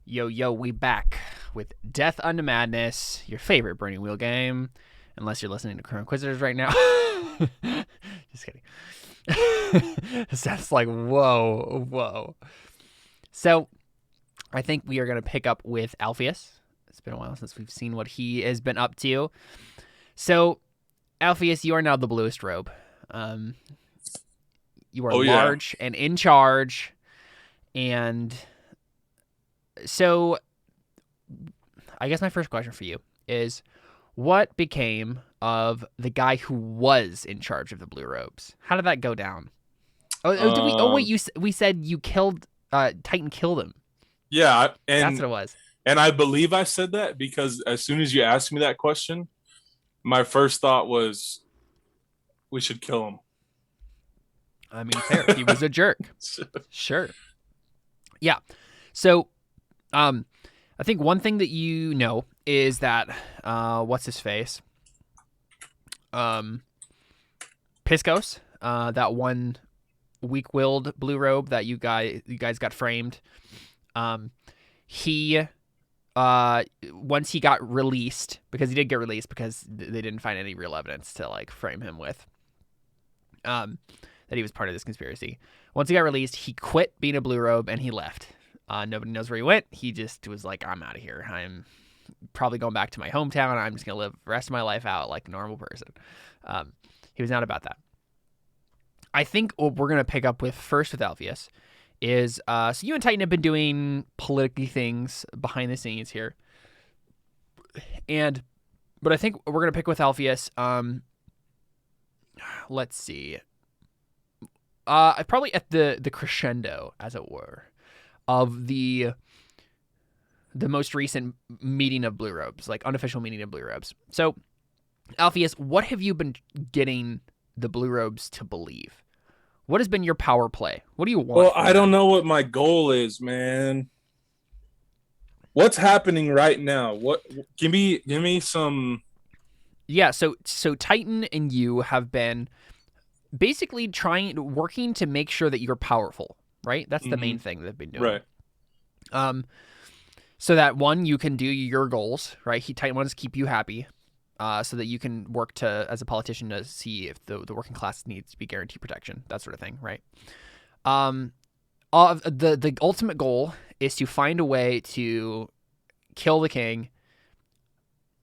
Yo, we back with Death Unto Madness, your favorite Burning Wheel game. Unless you're listening to Current Inquisitors right now. Just kidding. That's like, whoa. So, I think we are going to pick up with Alpheus. It's been a while since we've seen what he has been up to. So, Alpheus, you are now the bluest robe. You are large and in charge. And so, I guess my first question for you is, what became of the guy who was in charge of the blue robes? How did that go down? We said you killed Titan killed him. Yeah, That's what it was. And I believe I said that because as soon as you asked me that question, my first thought was we should kill him. I mean, fair. He was a jerk. Sure. Yeah. So, I think one thing that you know is that what's his face? Piscos, that one weak-willed blue robe that you guys got framed. He once he got released, because he did get released because they didn't find any real evidence to like frame him with. That he was part of this conspiracy. Once he got released, he quit being a blue robe and he left. Nobody knows where he went. He just was like, I'm out of here. I'm probably going back to my hometown. I'm just going to live the rest of my life out like a normal person. He was not about that. I think what we're going to pick up with first with Alpheus is, so you and Titan have been doing politically things behind the scenes here. But I think we're going to pick with Alpheus. Let's see. Probably at the crescendo, as it were, of the most recent meeting of blue robes, like unofficial meeting of blue robes. So, Alpheus, what have you been getting the blue robes to believe? What has been your power play? What do you want? Well, I don't know what my goal is, man. What's happening right now? What? Give me some. Yeah. So Titan and you have been basically working to make sure that you're powerful, right? That's the main thing they've been doing. Right. So that one, you can do your goals, right? Titan wants to keep you happy, so that you can work as a politician to see if the working class needs to be guaranteed protection, that sort of thing, right? The ultimate goal is to find a way to kill the king,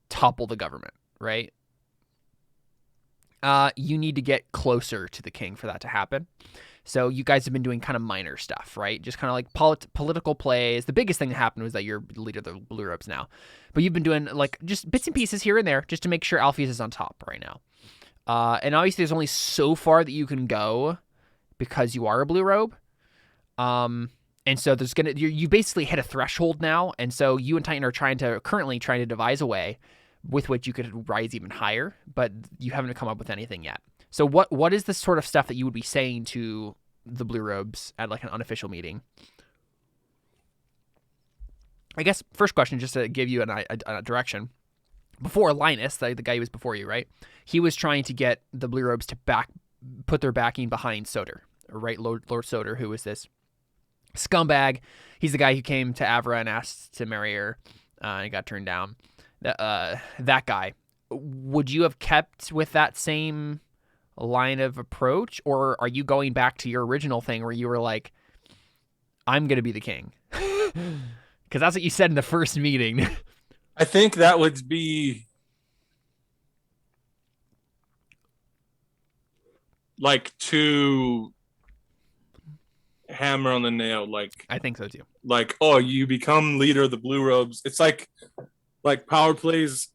topple the government, right? You need to get closer to the king for that to happen. So you guys have been doing kind of minor stuff, right? Just kind of like political plays. The biggest thing that happened was that you're leader of the blue robes now. But you've been doing like just bits and pieces here and there just to make sure Alpheus is on top right now. And obviously there's only so far that you can go because you are a blue robe. And so you basically hit a threshold now. And so you and Titan are currently trying to devise a way with which you could rise even higher, but you haven't come up with anything yet. So what is the sort of stuff that you would be saying to the blue robes at like an unofficial meeting? I guess first question, just to give you a direction. Before Linus, the guy who was before you, right? He was trying to get the blue robes to put their backing behind Soter, right? Lord Soter, who was this scumbag. He's the guy who came to Avra and asked to marry her, and got turned down. That guy. Would you have kept with that same line of approach, or are you going back to your original thing where you were like, I'm going to be the king? Because that's what you said in the first meeting. I think that would be like to hammer on the nail. Like, I think so too. Like, oh, you become leader of the blue robes. It's like power plays,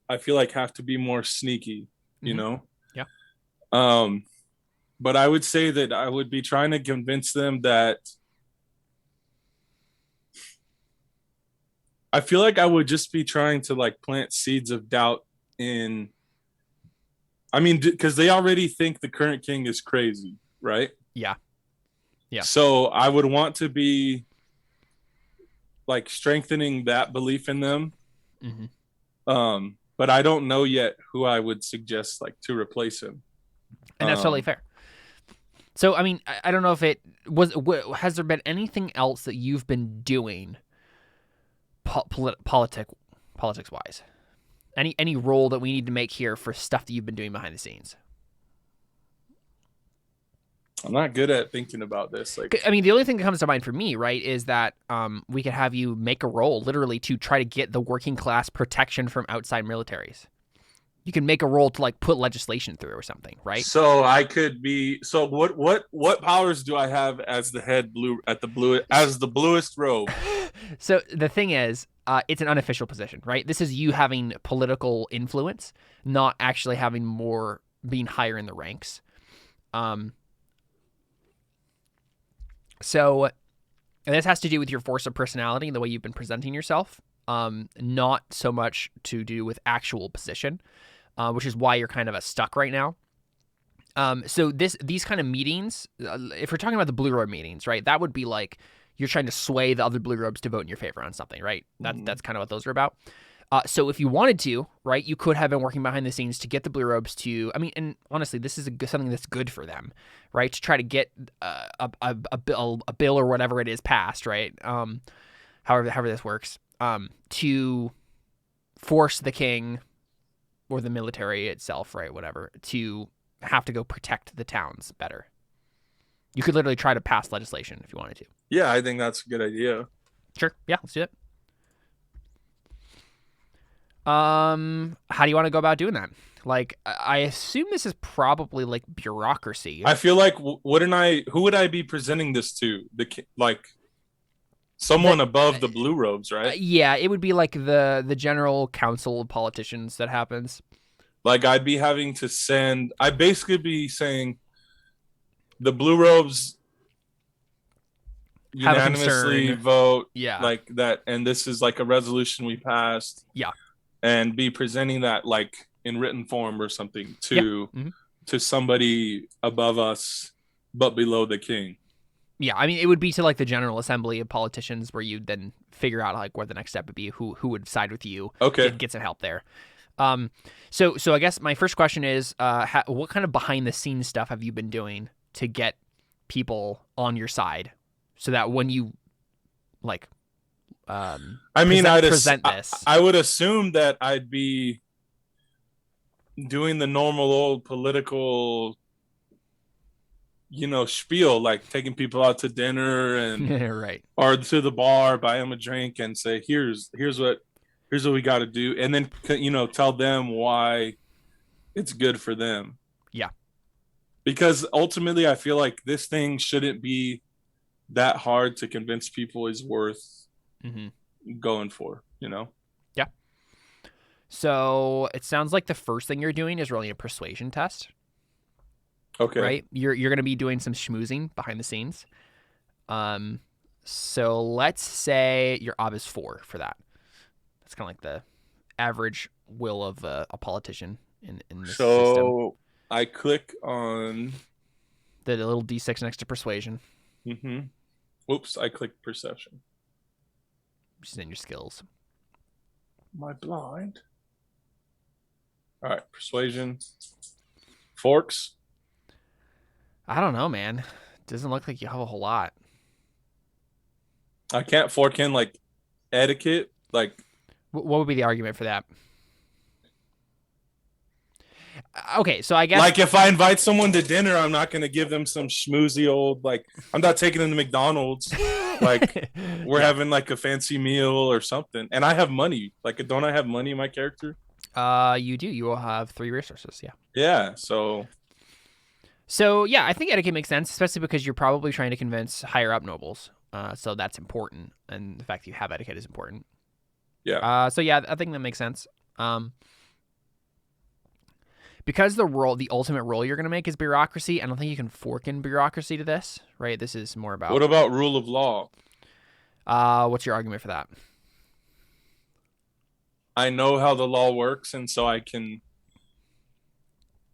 I feel like have to be more sneaky, you know? Yeah. But I would say that I would be trying to convince them that I feel like I would just be trying to like plant seeds of doubt because they already think the current king is crazy, right? Yeah. So I would want to be like strengthening that belief in them. But I don't know yet who I would suggest like to replace him. And that's totally fair. So, I mean, I don't know if it was, has there been anything else that you've been doing politics wise? Any role that we need to make here for stuff that you've been doing behind the scenes? I'm not good at thinking about this. Like, I mean, the only thing that comes to mind for me, right, is that we could have you make a role literally to try to get the working class protection from outside militaries. You can make a role to like put legislation through or something, right? so I could be. So what powers do I have as the head blue at the blue as the bluest robe? So the thing is, it's an unofficial position, right? This is you having political influence, not actually having being higher in the ranks. So this has to do with your force of personality and the way you've been presenting yourself, not so much to do with actual position, which is why you're kind of stuck right now. So these kind of meetings, if we're talking about the blue robe meetings, right, that would be like you're trying to sway the other blue robes to vote in your favor on something, right? That's kind of what those are about. So if you wanted to, right, you could have been working behind the scenes to get the blue robes to, I mean, and honestly, this is something that's good for them, right? To try to get a bill or whatever it is passed, right? However this works, to force the king or the military itself, right, whatever, to have to go protect the towns better. You could literally try to pass legislation if you wanted to. Yeah, I think that's a good idea. Sure. Yeah, let's do it. How do you want to go about doing that? Like, I assume this is probably like bureaucracy. I feel like who would I be presenting this to? Like someone above the blue robes, right? Yeah, it would be like the general council of politicians that happens. Like I'd basically be saying the blue robes unanimously vote like that, and this is like a resolution we passed. Yeah. And be presenting that like in written form or something to somebody above us but below the king. Yeah, I mean it would be to like the General Assembly of politicians where you then figure out like what the next step would be, who would side with you. Okay. Get some help there. So I guess my first question is, what kind of behind the scenes stuff have you been doing to get people on your side, so that when you like, present this, I would assume that I'd be doing the normal old political, spiel, like taking people out to dinner and right, or to the bar, buy them a drink, and say, here's what we got to do, and then tell them why it's good for them. Yeah, because ultimately, I feel like this thing shouldn't be that hard to convince people is worth going for. Yeah. So it sounds like the first thing you're doing is rolling a persuasion test. Okay. Right? You're going to be doing some schmoozing behind the scenes. So let's say your ob is 4 for that. That's kind of like the average will of a politician in this system. So I click on the little D6 next to persuasion. Oops, I clicked perception. Which is in your skills. Am I blind? All right, persuasion. Forks. I don't know, man. Doesn't look like you have a whole lot. I can't fork in like etiquette. Like, what would be the argument for that? Okay, so I guess like if I invite someone to dinner, I'm not going to give them some schmoozy old like I'm not taking them to McDonald's. Like we're having like a fancy meal or something, and I have money. Like, don't I have money in my character? You do. You will have 3 resources. Yeah. Yeah. So yeah, I think etiquette makes sense, especially because you're probably trying to convince higher up nobles. So that's important, and the fact that you have etiquette is important. Yeah. So yeah, I think that makes sense. Because the ultimate role you're going to make is bureaucracy, I don't think you can fork in bureaucracy to this, right? This is more about... What about rule of law? What's your argument for that? I know how the law works, and so I can...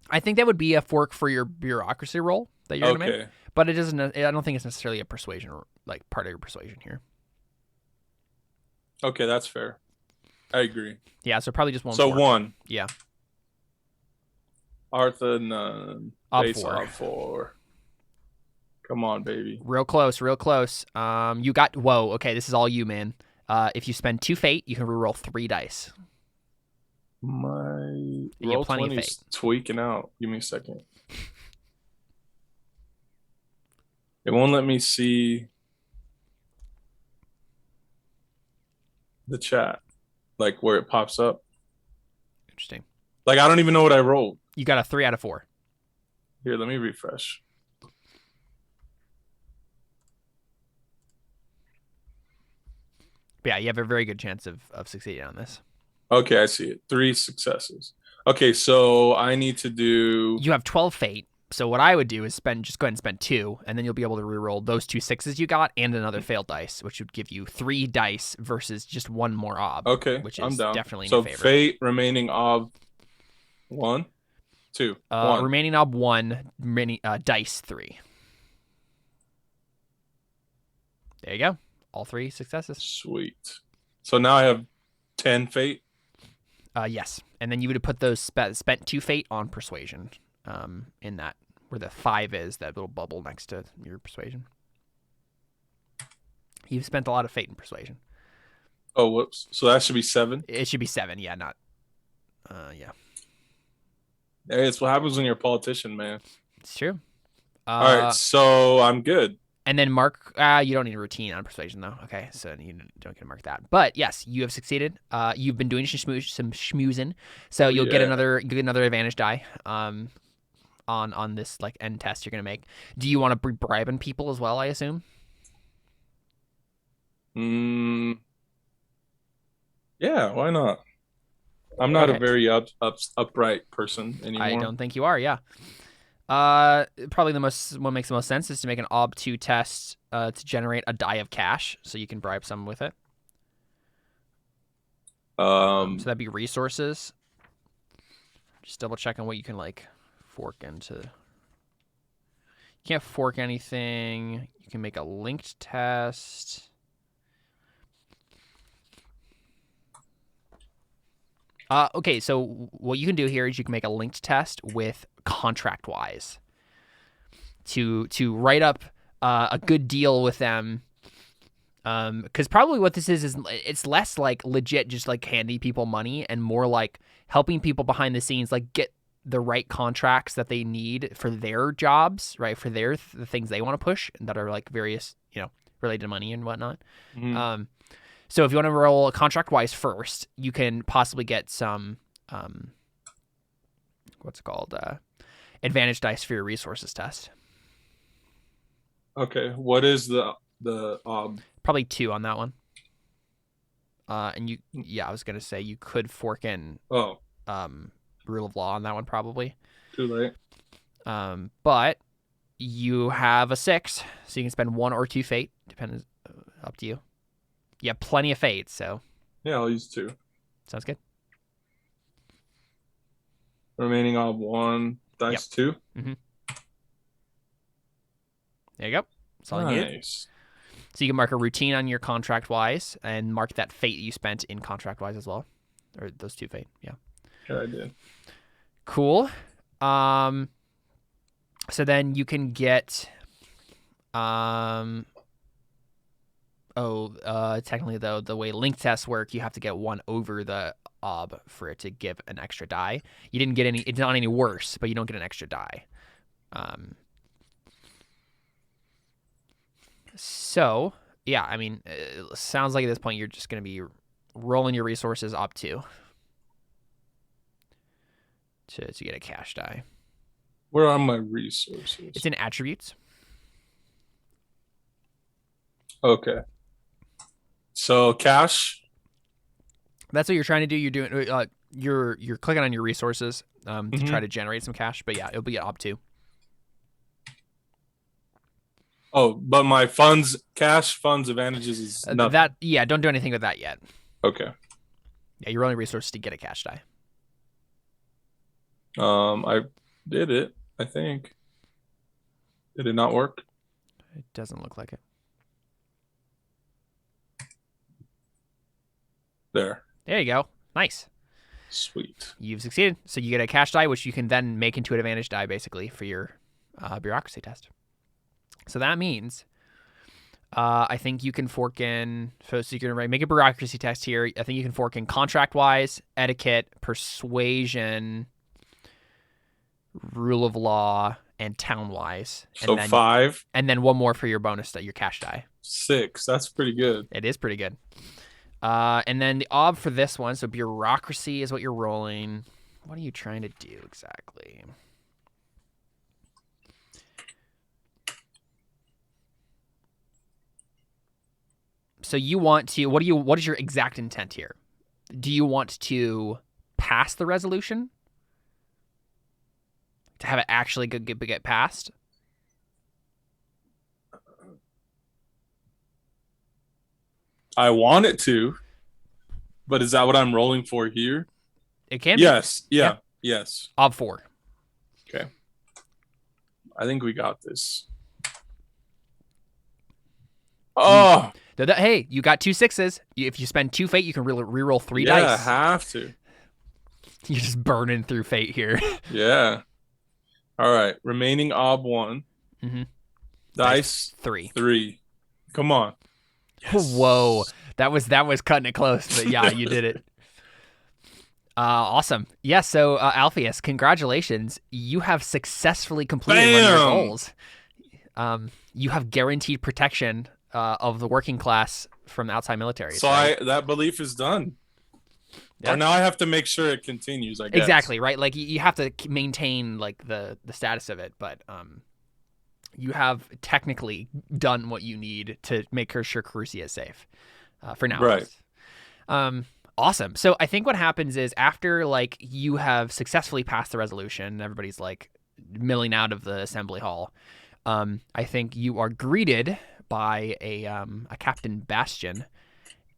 I think that would be a fork for your bureaucracy role that you're going to make. But it doesn't... I don't think it's necessarily a persuasion, like part of your persuasion here. Okay, that's fair. I agree. Yeah, so probably just one. So fork. 1. Yeah. Arthur, none. Base off 4. Come on, baby. Real close. You got... Whoa, okay, this is all you, man. If you spend 2 fate, you can reroll 3 dice. My You have roll plenty of 20's tweaking out. Give me a second. It won't let me see the chat, like where it pops up. Interesting. Like I don't even know what I rolled. You got a 3 out of 4. Here, let me refresh. But yeah, you have a very good chance of succeeding on this. Okay, I see it. 3 successes. Okay, so I need to do. You have 12 fate. So what I would do is just go ahead and spend 2, and then you'll be able to reroll those 2 6s you got and another failed dice, which would give you 3 dice versus just 1 more ob. Okay, which I'm is down. definitely in So your favor. fate remaining ob 1, 2, 1. Remaining ob 1, dice 3. There you go. All 3 successes. Sweet. So now I have 10 fate. Yes, and then you would put those spent 2 fate on persuasion. In that where the 5 is, that little bubble next to your persuasion. You've spent a lot of fate in persuasion. Oh, whoops. So that should be 7. It should be 7. Yeah, not. Yeah. Hey, it's what happens when you're a politician, man. It's true. All right, so I'm good. And then mark. You don't need a routine on persuasion though. Okay, so you don't get to mark that. But yes, you have succeeded. You've been doing some schmoozing, so you'll get another advantage die. On this like end test you're gonna make. Do you want to be bribing people as well? I assume. Yeah, why not? I'm not a very upright person anymore. I don't think you are. Yeah. Probably what makes the most sense is to make an ob 2 test to generate a die of cash, so you can bribe someone with it. So that'd be resources. Just double checking what you can like fork into. You can't fork anything. You can make a linked test. Okay, so what you can do here is you can make a linked test with contract-wise to write up a good deal with them. Because probably what this is it's less like legit just like handing people money and more like helping people behind the scenes like get the right contracts that they need for their jobs, right? For the things they want to push that are like various, related to money and whatnot. Mm-hmm. So if you want to roll contract-wise first, you can possibly get some, advantage dice for your resources test. Okay, what is the ob? Probably 2 on that one. And I was gonna say you could fork in rule of law on that one probably. Too late. But you have a 6, so you can spend 1 or 2 fate, depending, up to you. You have plenty of fate, so yeah, I'll use 2. Sounds good. Remaining ob 1, dice 2. Mm-hmm. There you go. That's all nice. I need. So you can mark a routine on your contract-wise and mark that fate you spent in contract-wise as well. Or those 2 fate, yeah. Yeah, I did. Cool. So then you can get... technically though, the way link tests work, you have to get 1 over the ob for it to give an extra die. You didn't get any, it's not any worse, but you don't get an extra die. So yeah, I mean, it sounds like at this point you're just going to be rolling your resources up to get a cash die. Where are my resources? It's in attributes. Okay. So cash. That's what you're trying to do. You're doing. You're clicking on your resources to try to generate some cash. But yeah, it'll be up to. Oh, but my cash funds advantages is nothing. Don't do anything with that yet. Okay. Yeah, you're rolling resources to get a cash die. I did it, I think. Did it not work? It doesn't look like it. There you go. Nice. Sweet. You've succeeded. So you get a cash die, which you can then make into an advantage die, basically, for your bureaucracy test. So that means I think you can fork in, so you can make a bureaucracy test here. I think you can fork in contract-wise, etiquette, persuasion, rule of law, and town-wise. So 5. And then one more for your bonus, your cash die. 6. That's pretty good. It is pretty good. And then the ob for this one, so bureaucracy is what you're rolling. What are you trying to do exactly? So you want to, what is your exact intent here? Do you want to pass the resolution? To have it actually get passed? I want it to, but is that what I'm rolling for here? It can yes. be. Yeah. Yes. Ob 4. Okay. I think we got this. Oh. Hey, you got 2 6s. If you spend 2 fate, you can reroll 3 dice. Yeah, I have to. You're just burning through fate here. Yeah. All right. Remaining ob 1. Mm-hmm. Dice 3. Come on. Yes. Whoa. That was cutting it close, but yeah, you did it. Awesome. Yeah, so Alpheus, congratulations. You have successfully completed one of your goals. You have guaranteed protection of the working class from the outside military. So that belief is done. Yeah. Or now I have to make sure it continues, I guess. Exactly, right? Like you have to maintain like the status of it, but you have technically done what you need to make sure Carusia is safe for now. Right. Awesome. So I think what happens is after like you have successfully passed the resolution, everybody's like milling out of the assembly hall. I think you are greeted by a Captain Bastion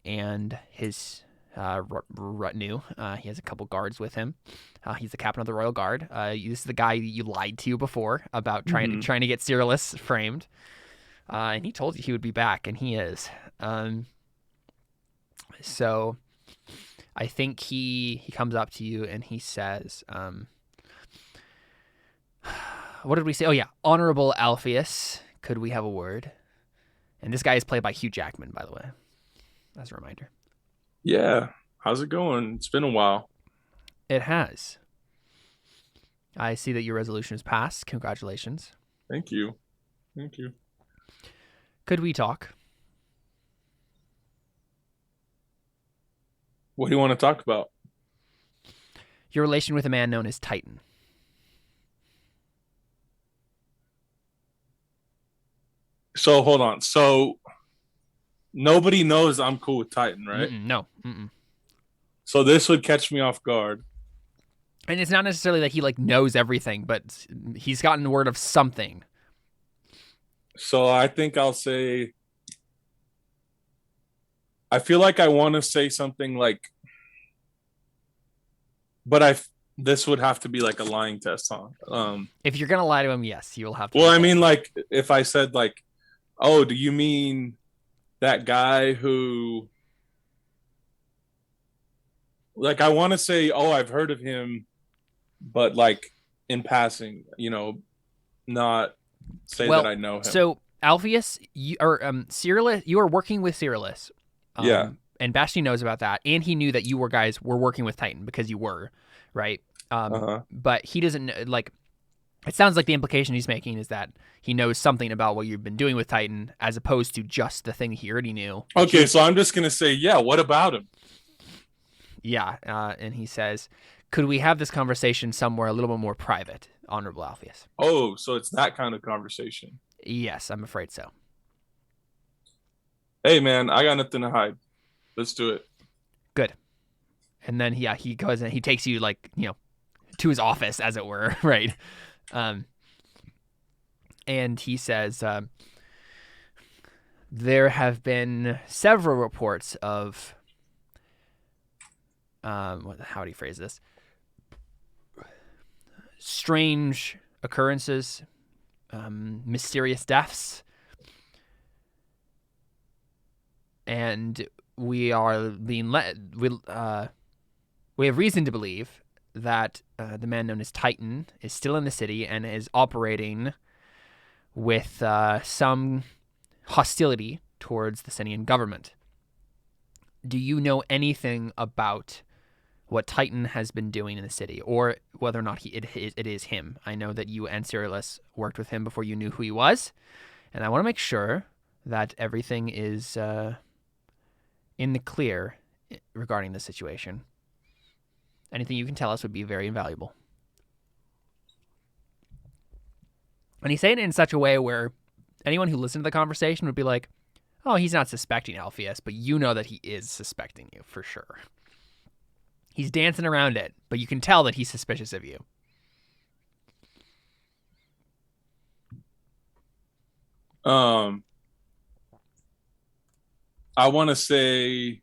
and his retinue. He has a couple guards with him. He's the captain of the Royal Guard. This is the guy you lied to before about trying to get Cyrillus framed. And he told you he would be back, and he is. So I think he comes up to you and he says, what did we say? Oh, yeah. Honorable Alpheus, could we have a word? And this guy is played by Hugh Jackman, by the way, as a reminder. Yeah. How's it going? It's been a while. It has. I see that your resolution is passed. Congratulations. Thank you. Thank you. Could we talk? What do you want to talk about? Your relation with a man known as Titan. So hold on. So nobody knows I'm cool with Titan, right? No. So this would catch me off guard. And it's not necessarily that he like knows everything, but he's gotten word of something. So I think I'll say, I feel like I want to say something like, but this would have to be like a lying test, huh? If you're gonna lie to him, yes, you will have to. Well, I mean, like if I said like, oh, do you mean that guy who, like, I want to say, oh, I've heard of him, but like in passing, not say that I know him. So Alpheus, Cyrillus, you are working with Cyrillus. Yeah. And Bastion knows about that, and he knew that you guys were working with Titan because you were, right? But he doesn't like. It sounds like the implication he's making is that he knows something about what you've been doing with Titan, as opposed to just the thing he already knew. Okay, so I'm just gonna say, yeah. What about him? Yeah, and he says, "Could we have this conversation somewhere a little bit more private, Honorable Alpheus?" Oh, so it's that kind of conversation. Yes, I'm afraid so. Hey, man, I got nothing to hide. Let's do it. Good. And then he goes and he takes you like to his office, as it were, right? And he says, there have been several reports of how do you phrase this? Strange occurrences, mysterious deaths, and we are being we have reason to believe that the man known as Titan is still in the city and is operating with some hostility towards the Sinian government. Do you know anything about what Titan has been doing in the city, or whether or not it is him? I know that you and Cyrillus worked with him before you knew who he was, and I want to make sure that everything is in the clear regarding this situation. Anything you can tell us would be very invaluable. And he's saying it in such a way where anyone who listened to the conversation would be like, oh, he's not suspecting Alpheus, but you know that he is suspecting you for sure. He's dancing around it, but you can tell that he's suspicious of you. I want to say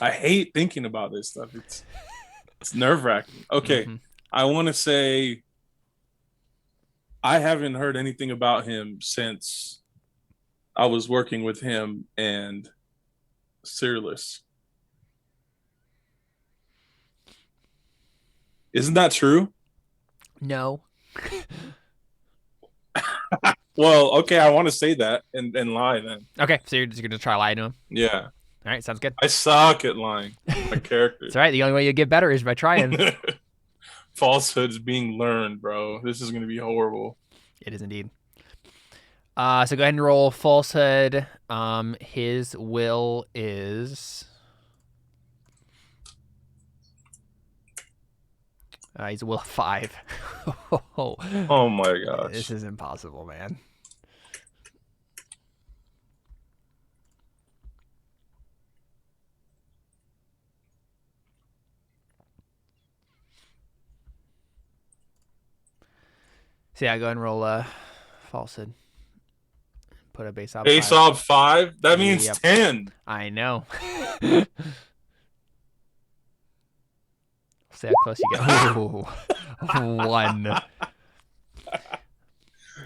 I hate thinking about this stuff. It's nerve-wracking. Okay. Mm-hmm. I want to say I haven't heard anything about him since I was working with him and Cyrillus. Isn't that true? No. Well, okay, I want to say that and lie then. Okay, so you're just going to try lying to him? Yeah. All right, sounds good. I suck at lying. My character. It's all right. The only way you get better is by trying. Falsehoods being learned, bro. This is going to be horrible. It is indeed. So go ahead and roll falsehood. His will is... he's a will of 5. Oh my gosh. This is impossible, man. So yeah, go ahead and roll falsehood. Put a base op 5. Base op 5? That means 10. I know. See how close you get. Ooh, 1.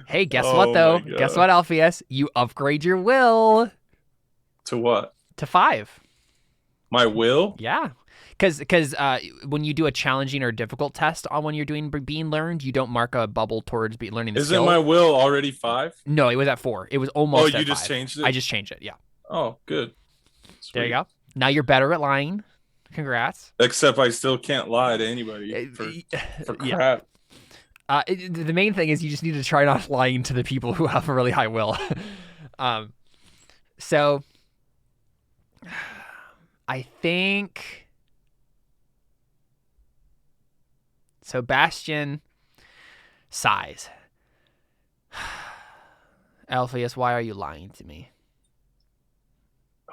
Hey, guess what though? Guess what, Alpheus? You upgrade your will. To what? To 5. My will? Yeah. Because when you do a challenging or difficult test on when you're doing being learned, you don't mark a bubble towards learning the skill. Isn't my will already 5? No, it was at 4. It was almost at 5. Oh, you just changed it? I just changed it, yeah. Oh, good. Sweet. There you go. Now you're better at lying. Congrats. Except I still can't lie to anybody for crap. The main thing is you just need to try not lying to the people who have a really high will. So I think... So Bastion sighs. Alpheus, why are you lying to me?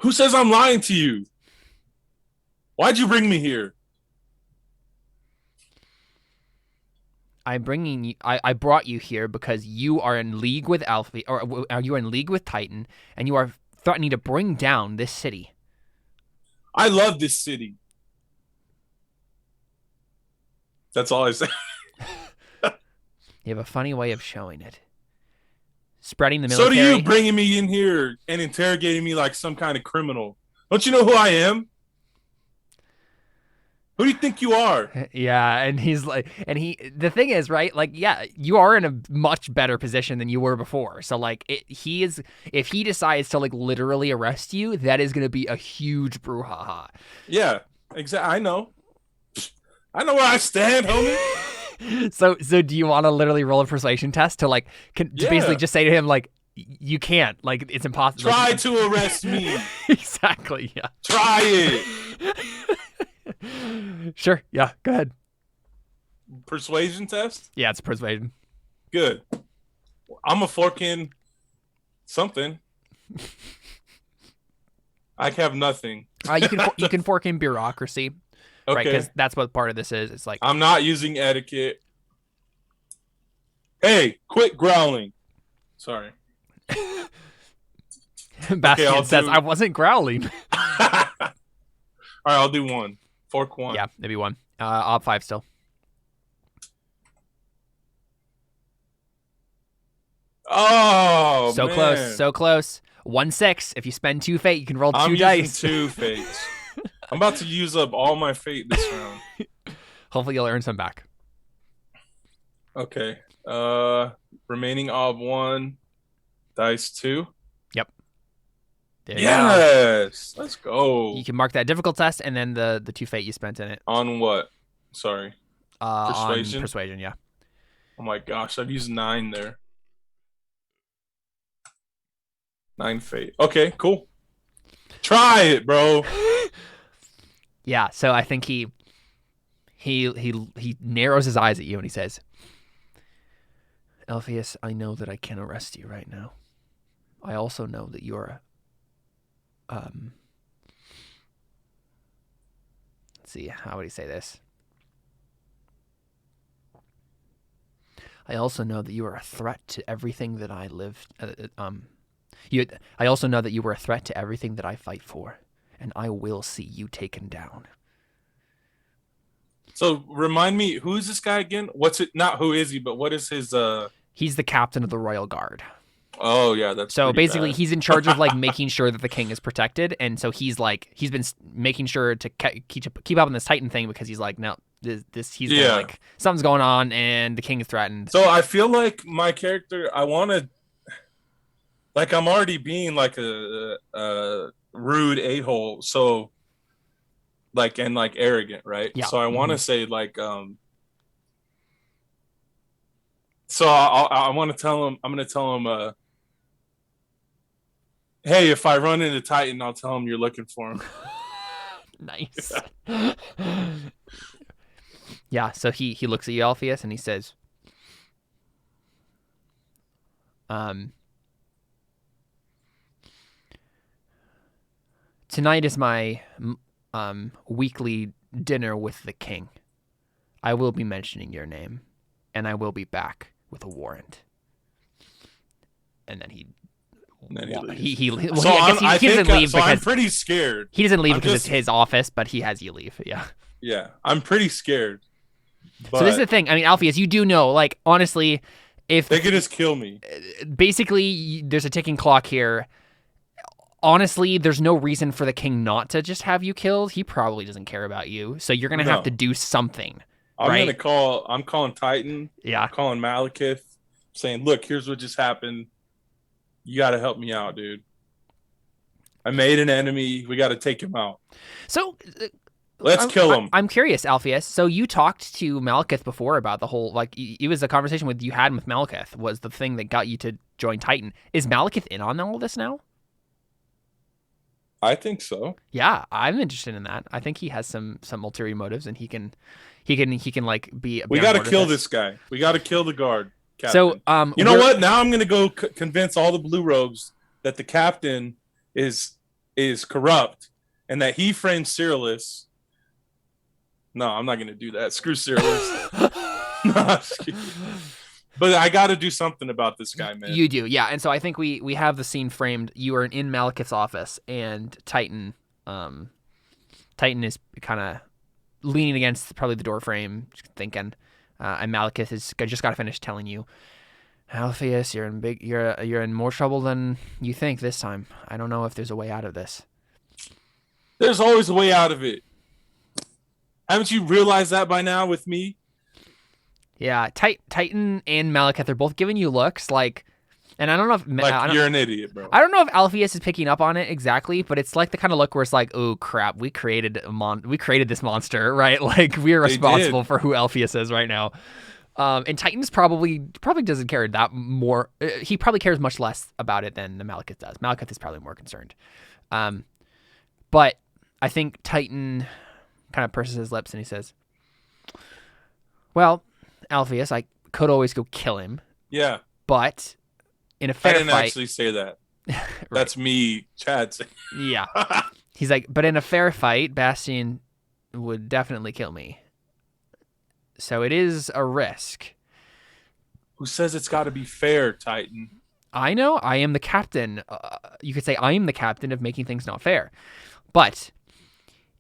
Who says I'm lying to you? Why'd you bring me here? I'm bringing you. I brought you here because you are in league with Alpheus, or you are in league with Titan, and you are threatening to bring down this city. I love this city. That's all I say. You have a funny way of showing it. Spreading the military. So do you, bringing me in here and interrogating me like some kind of criminal. Don't you know who I am? Who do you think you are? Yeah, and he's like, the thing is, right? Like, yeah, you are in a much better position than you were before. So, like, if he decides to, like, literally arrest you, that is going to be a huge brouhaha. Yeah, exactly. I know where I stand, homie. So do you want to literally roll a persuasion test to, like, to basically just say to him, like, you can't, like, it's impossible. Try to arrest me. Exactly, yeah. Try it. Sure, yeah, go ahead. Persuasion test? Yeah, it's persuasion. Good. I'm a fork in something. I have nothing. You can fork in bureaucracy. Okay. Right, because that's what part of this is. It's like, I'm not using etiquette. Hey, quit growling. Sorry. Bastion says, I wasn't growling. All right, I'll do 1. Fork 1. Yeah, maybe 1. Op 5 still. Oh, so man. close, so close. 1-6. If you spend 2 fate, you can roll 2 dice. I'm using 2 fates. I'm about to use up all my fate this round. Hopefully you'll earn some back. Okay. Remaining ob 1, dice 2. Yep. There you go. Yes. Let's You go. can mark that difficult test and then the 2 fate you spent in it. On what? Sorry. On Persuasion? persuasion, yeah. Oh my gosh, I've used 9 there. 9 fate. Okay, cool. Try it, bro. Yeah, so I think he narrows his eyes at you and he says, Alpheus, I know that I can arrest you right now. I also know that you're let's see, how would he say this? I also know that you are a threat to everything that I live. I also know that you were a threat to everything that I fight for, and I will see you taken down. So remind me, who is this guy again? What's it? Not who is he, but what is his? He's the captain of the royal guard. Oh yeah, that's So pretty basically, bad. he's in charge of like making sure that the king is protected, and so he's been making sure to keep up on this Titan thing because he's like, no, he's gonna, Yeah. like, something's going on and the king is threatened. So I feel like my character, I want to, like, I'm already being like a rude a-hole. So like, and like arrogant, right? Yeah. So I want to Mhm. say like, so I want to tell him, I'm gonna tell him, hey, if I run into Titan, I'll tell him you're looking for him. Nice. Yeah. So he looks at you, Alpheus, and he says, um, tonight is my weekly dinner with the king. I will be mentioning your name, and I will be back with a warrant. And then he And then he well, leaves. I guess he doesn't leave so I'm because pretty scared. he doesn't leave I'm because just, it's his office, but he has you leave. Yeah. yeah, I'm pretty scared. So this is the But thing. I mean, Alpheus, you do know, like, honestly, if they could just kill me. basically there's a ticking clock here. Honestly, there's no reason for the king not to just have you killed. He probably doesn't care about you. So you're going to have to No, do something, I'm right? gonna call. I'm calling Titan. Yeah. Calling Malekith, saying, "Look, here's what just happened. You got to help me out, dude. I made an enemy. We got to take him out. So Let's kill him." I'm curious, Alpheus. So you talked to Malekith before about the whole, like, it was a conversation you had with Malekith was the thing that got you to join Titan. Is Malekith in on all this now? I think so. Yeah, I'm interested in that. I think he has some ulterior motives, and he can like be. We got to kill this guy. We got to kill the guard captain. So you know what? Now I'm gonna go convince all the blue robes that the captain is corrupt and that he framed Cyrillus. No, I'm not gonna do that. Screw Cyrillus. But I got to do something about this guy, man. You do, yeah. And so I think we have the scene framed. You are in Malekith's office, and Titan is kind of leaning against probably the door frame, thinking. And Malekith has just got to finish telling you, Alpheus, you're in more trouble than you think this time. I don't know if there's a way out of this. There's always a way out of it. Haven't you realized that by now with me? Yeah, Titan and Malekith are both giving you looks like, and I don't know if you're an idiot, bro. I don't know if Alpheus is picking up on it exactly, but it's like the kind of look where it's like, oh crap, we created this monster, right? Like we are responsible for who Alpheus is right now. And Titan's probably doesn't care that more. He probably cares much less about it than the Malekith does. Malekith is probably more concerned. But I think Titan kind of purses his lips and he says, well, Alpheus, I could always go kill him. Yeah. But in a fair fight... I didn't actually say that. Right. That's me, Chad. Yeah. He's like, but in a fair fight, Bastian would definitely kill me. So it is a risk. Who says it's got to be fair, Titan? I know. I am the captain. You could say I am the captain of making things not fair. But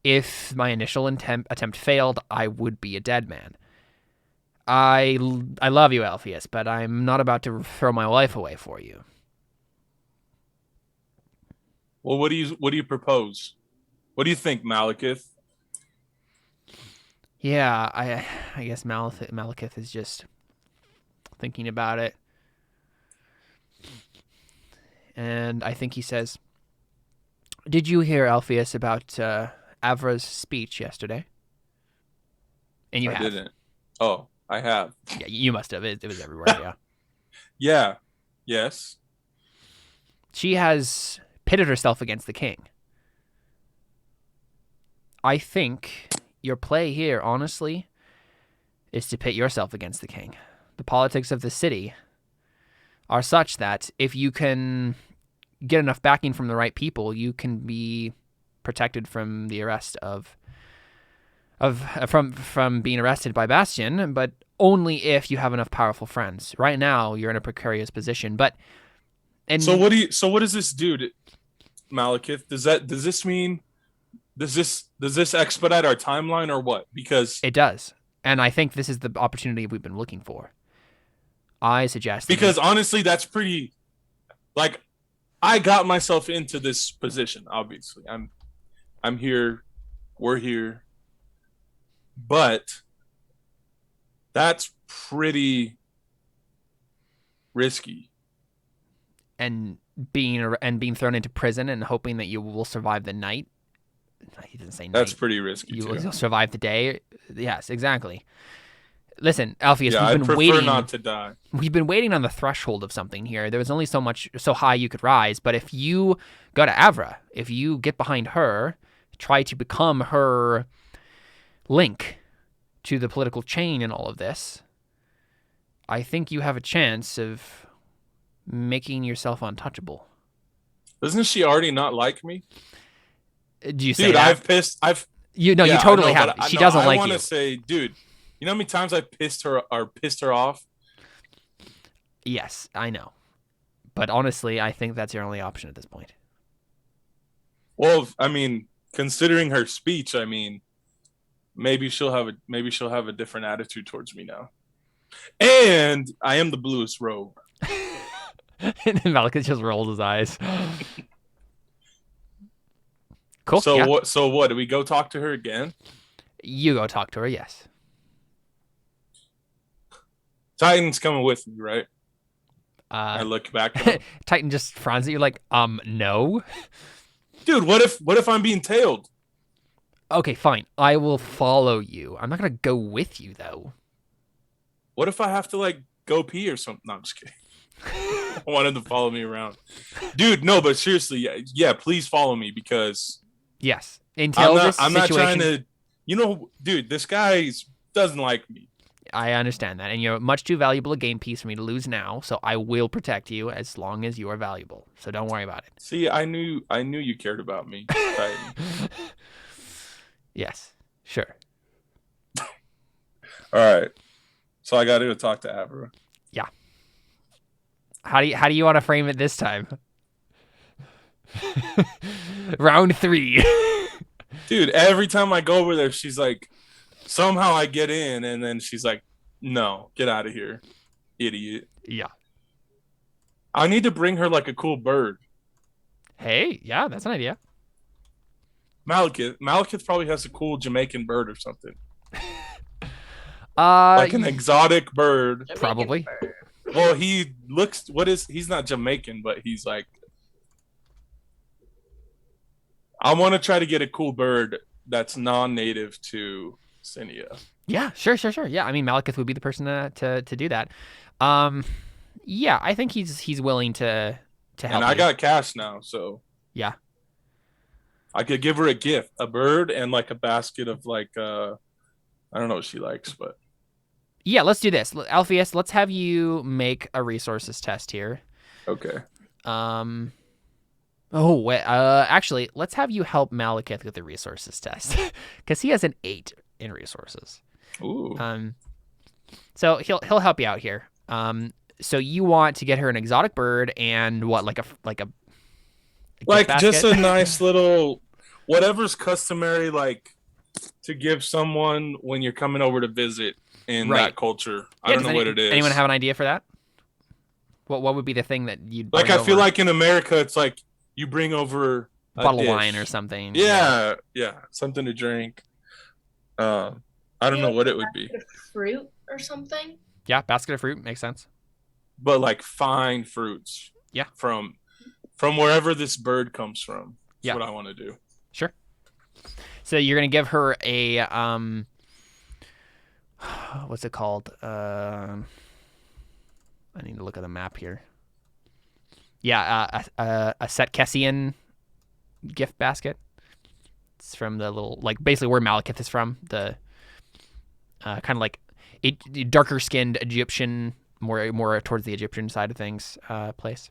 if my initial attempt failed, I would be a dead man. I love you, Alpheus, but I'm not about to throw my life away for you. Well, what do you propose? What do you think, Malekith? Yeah, I guess Malekith is just thinking about it. And I think he says, "Did you hear, Alpheus, about Avra's speech yesterday?" And you I have. didn't. Oh, I have. Yeah, you must have. It was everywhere, yeah. Yeah. Yes. She has pitted herself against the king. I think your play here, honestly, is to pit yourself against the king. The politics of the city are such that if you can get enough backing from the right people, you can be protected from the arrest from being arrested by Bastion, but only if you have enough powerful friends. Right now, you're in a precarious position, but So what does this do to Malekith? Does this mean does this expedite our timeline or what? Because it does. And I think this is the opportunity we've been looking for. I suggest because honestly, that's pretty. Like, I got myself into this position. Obviously, I'm here. We're here. But that's pretty risky. And being thrown into prison and hoping that you will survive the night. He doesn't say night. That's pretty risky. You'll survive the day. Yes, exactly. Listen, Alpheus, I'd prefer not to die. We've been waiting on the threshold of something here. There was only so high you could rise. But if you go to Avra, if you get behind her, try to become her link to the political chain in all of this, I think you have a chance of making yourself untouchable. Doesn't she already not like me? Do you say dude, that? You totally have. She doesn't like you. I want to say, dude, you know how many times I pissed her off? Yes, I know. But honestly, I think that's your only option at this point. Well, I mean, considering her speech, I mean, maybe she'll have a different attitude towards me now. And I am the bluest robe. And then Malekith just rolls his eyes. Cool. So yeah. What? Do we go talk to her again? You go talk to her, yes. Titan's coming with me, right? I look back at him. Titan just frowns at you like, no. Dude, what if I'm being tailed? Okay, fine. I will follow you. I'm not gonna go with you though. What if I have to like go pee or something? No, I'm just kidding. I wanted to follow me around. Dude, no, but seriously, yeah, please follow me because yes. I'm not trying to, dude, this guy doesn't like me. I understand that, and you're much too valuable a game piece for me to lose now, so I will protect you as long as you are valuable. So don't worry about it. See, I knew you cared about me. Yes, sure. All right. So I got to go talk to Avra. Yeah. How do you want to frame it this time? Round 3. Dude, every time I go over there, she's like, somehow I get in, and then she's like, no, get out of here, idiot. Yeah. I need to bring her like a cool bird. Hey, yeah, that's an idea. Malekith probably has a cool Jamaican bird or something. Like an exotic bird. Jamaican probably. Bird. Well, he's not Jamaican, but he's like, I want to try to get a cool bird that's non-native to Sinia. Yeah, sure. Yeah, I mean, Malekith would be the person to do that. Yeah, I think he's willing to help. And I got cash now, so yeah, I could give her a gift, a bird, and like a basket of like I don't know what she likes, but yeah, let's do this. Alpheus, let's have you make a resources test here. Okay. Oh, wait, actually, let's have you help Malekith with the resources test because he has an 8 in resources. Ooh. So he'll help you out here. So you want to get her an exotic bird and what, like just a nice little whatever's customary, like to give someone when you're coming over to visit in that culture. I don't know what it is. Anyone have an idea for that? What would be the thing that you'd like? I feel like in America, it's like you bring over a bottle of wine or something. Yeah, something to drink. I don't know what it would be. Fruit or something. Yeah, basket of fruit makes sense. but like fine fruits. Yeah. From wherever this bird comes from. That's Yeah. what I want to do. Sure. So you're gonna give her a what's it called? I need to look at the map here. Yeah, a Setkessian gift basket. It's from the little, like, basically where Malekith is from. The kind of like darker skinned Egyptian, more towards the Egyptian side of things place.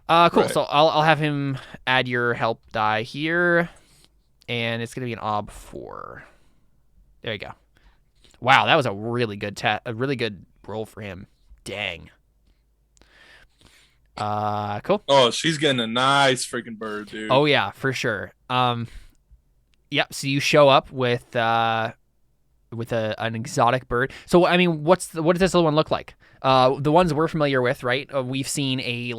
Cool. Right. So I'll have him add your help die here, and it's gonna be an ob 4. There you go. Wow, that was a really good roll for him. Dang. Cool. Oh, she's getting a nice freaking bird, dude. Oh yeah, for sure. Yep. So you show up with an exotic bird. So I mean, what does this little one look like? The ones we're familiar with, right? We've seen a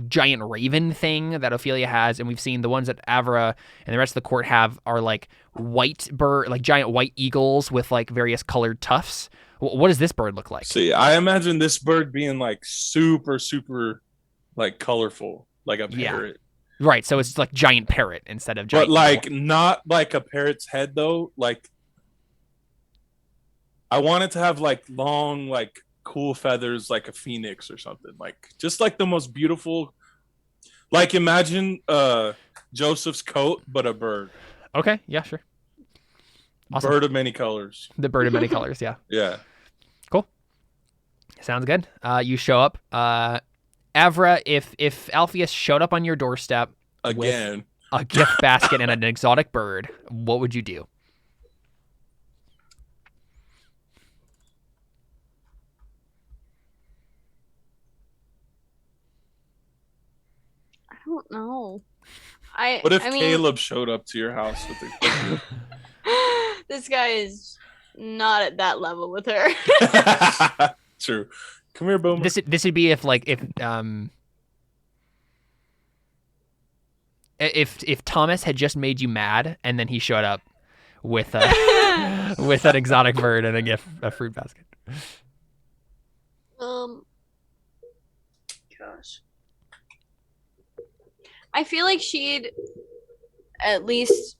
giant raven thing that Ophelia has, and we've seen the ones that Avra and the rest of the court have are like white bird, like giant white eagles with like various colored tufts. What does this bird look like? See, I imagine this bird being like super, super like colorful, like a parrot. Right, so it's like giant parrot instead of giant. But like eagle. Not like a parrot's head though. Like I want it to have like long, like cool feathers, like a phoenix or something. Like just like the most beautiful. Like imagine Joseph's coat, but a bird. Okay, yeah, sure. Awesome. Bird of many colors. The bird of many colors, yeah. Yeah. Cool. Sounds good. You show up. Avra, if Alpheus showed up on your doorstep again with a gift basket and an exotic bird, what would you do? I don't know. What if Caleb showed up to your house with a This guy is not at that level with her. True. Come here, Boomer. This would be if Thomas had just made you mad and then he showed up with with an exotic bird and a fruit basket. Gosh. I feel like she'd at least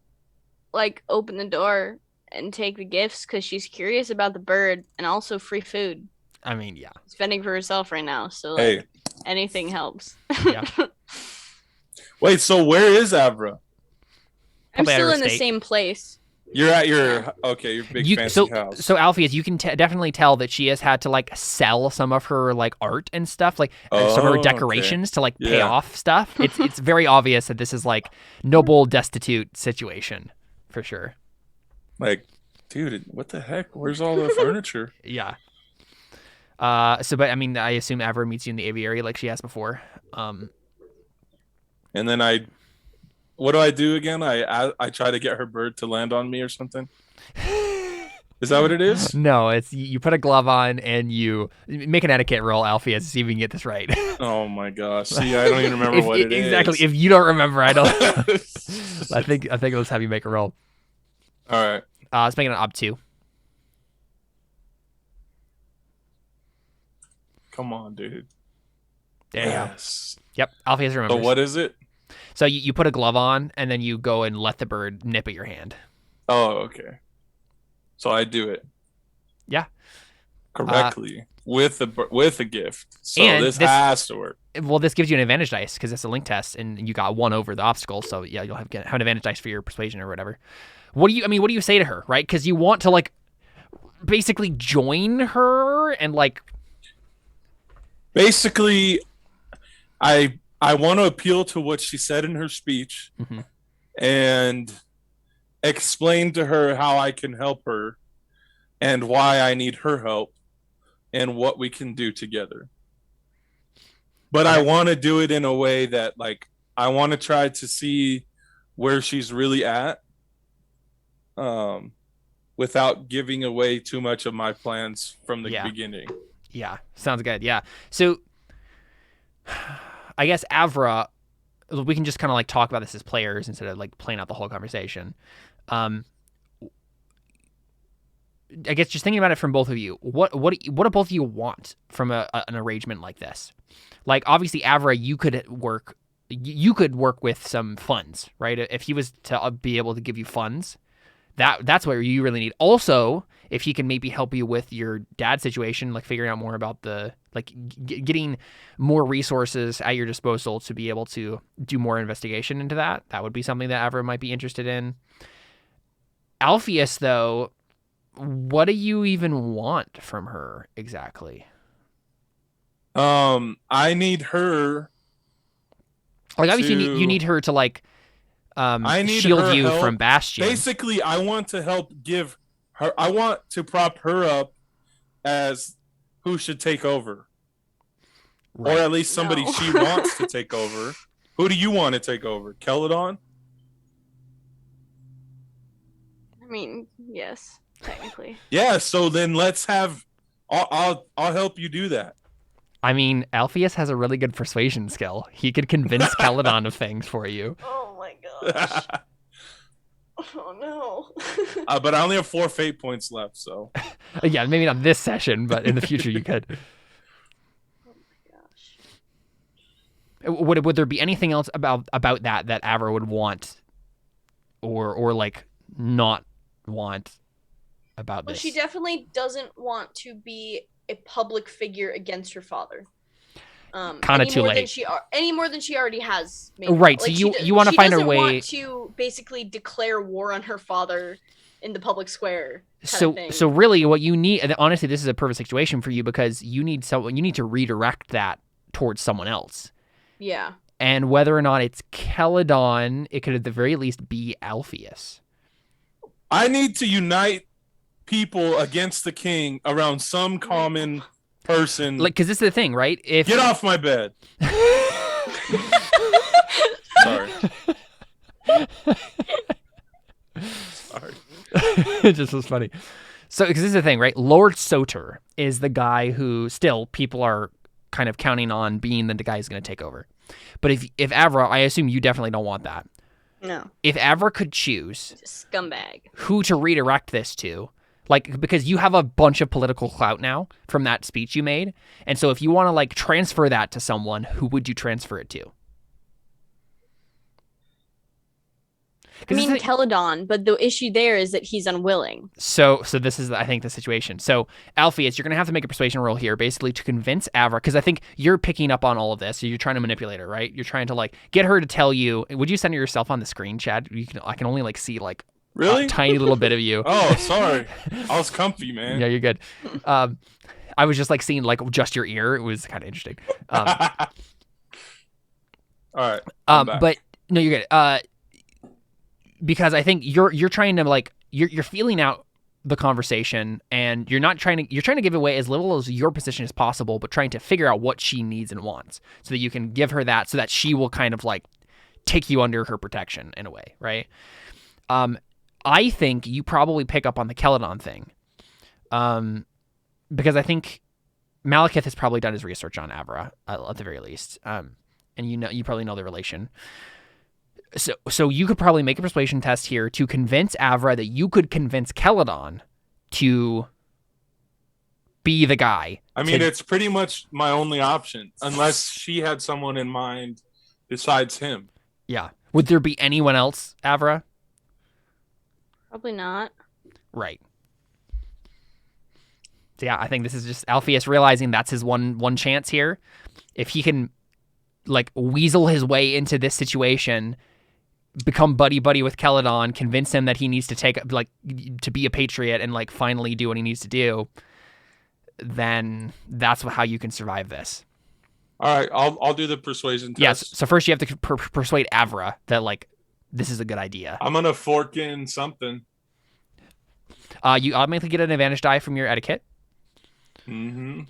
like open the door and take the gifts because she's curious about the bird and also free food. I mean, yeah. Spending for herself right now, so like, anything helps. Yeah. Wait, so where is Avra? I'm still in the same place. You're at your your big fancy house. So Alpheus, you can definitely tell that she has had to like sell some of her like art and stuff, like some of her decorations to like pay off stuff. It's very obvious that this is like noble destitute situation for sure. Like, dude, what the heck? Where's all the furniture? Yeah. But I mean, I assume Avra meets you in the aviary like she has before. And then what do I do again? I try to get her bird to land on me or something. Is that what it is? No, it's you put a glove on and you make an etiquette roll, Alpheus, to see if you can get this right. Oh my gosh! See, I don't even remember what it is. Exactly. If you don't remember, I don't. I think let's have you make a roll. All right. Let's make it an ob 2. Come on, dude. There you go. Yep, Alpheus remembers. So what is it? So you put a glove on, and then you go and let the bird nip at your hand. Oh, okay. So I do it. Yeah. Correctly with a gift. So this has to work. Well, this gives you an advantage dice because it's a link test, and you got 1 over the obstacle. So yeah, you'll have an advantage dice for your persuasion or whatever. What do you say to her, right? Because you want to like basically join her and like. Basically, I want to appeal to what she said in her speech and explain to her how I can help her and why I need her help and what we can do together. But I want to do it in a way that like I want to try to see where she's really at without giving away too much of my plans from the beginning. Yeah, sounds good. Yeah. So I guess Avra, we can just kind of like talk about this as players instead of like playing out the whole conversation. I guess just thinking about it from both of you, what do both of you want from an arrangement like this? Like, obviously, Avra, you could work with some funds, right? If he was to be able to give you funds, that's what you really need. Also, if he can maybe help you with your dad's situation, like figuring out more about the getting more resources at your disposal to be able to do more investigation into that would be something that Avra might be interested in. Alpheus, though, what do you even want from her exactly? I need her. Like, obviously, you need her to like I need shield her you help. from Bastion. Basically, I want to help give her. I want to prop her up as who should take over, Right. or at least somebody she wants to take over. Who do you want to take over? Celadon? I mean, yes, technically. Yeah. So then let's have. I'll help you do that. I mean, Alpheus has a really good persuasion skill. He could convince Celadon of things for you. Oh my gosh. Oh no. But I only have 4 fate points left, so. Yeah, maybe not this session, but in the future you could. Oh my gosh. Would there be anything else about that Avra would want, or like not want about Well, this? she definitely doesn't want to be a public figure against her father. Kind of too late. Any more than she already has. Maybe. Right. Like, so you want to find a way. She doesn't want to basically declare war on her father in the public square. So really, what you need, honestly, this is a perfect situation for you because you need to redirect that towards someone else. Yeah. And whether or not it's Celadon, it could at the very least be Alpheus. I need to unite people against the king around some common person. Like, because this is the thing, right? Get off my bed. Sorry. Sorry. It just was funny. So, because this is the thing, right? Lord Soter is the guy who still people are kind of counting on being the guy who's going to take over. But if Avra, I assume you definitely don't want that. No. If Avra could choose scumbag who to redirect this to, like, because you have a bunch of political clout now from that speech you made, and so if you want to like transfer that to someone, who would you transfer it to? I mean, Celadon, but the issue there is that he's unwilling. So this is, I think, the situation. So, Alpheus, you're going to have to make a persuasion roll here, basically, to convince Avra, because I think you're picking up on all of this. So you're trying to manipulate her, right? You're trying to, like, get her to tell you. Would you center yourself on the screen, Chad? I can only, like, see, like, really? A tiny little bit of you. Oh, sorry. I was comfy, man. Yeah, you're good. I was just, like, seeing, like, just your ear. It was kind of interesting. All right. But, no, you're good. Because I think you're trying to like you're feeling out the conversation and you're trying to give away as little as your position as possible, but trying to figure out what she needs and wants so that you can give her that so that she will kind of like take you under her protection in a way, right? I think you probably pick up on the Celadon thing, because I think Malekith has probably done his research on Avra at the very least, and you probably know the relation. So you could probably make a persuasion test here to convince Avra that you could convince Celadon to be the guy. I mean, it's pretty much my only option, unless she had someone in mind besides him. Yeah. Would there be anyone else, Avra? Probably not. Right. So yeah, I think this is just Alpheus realizing that's his one chance here. If he can, like, weasel his way into this situation, become buddy with Celadon, convince him that he needs to to be a patriot and like finally do what he needs to do, then that's how you can survive this. All right, I'll do the persuasion test. Yes. So first you have to persuade Avra that like this is a good idea. I'm gonna fork in something. You automatically get an advantage die from your etiquette. Mm-hmm.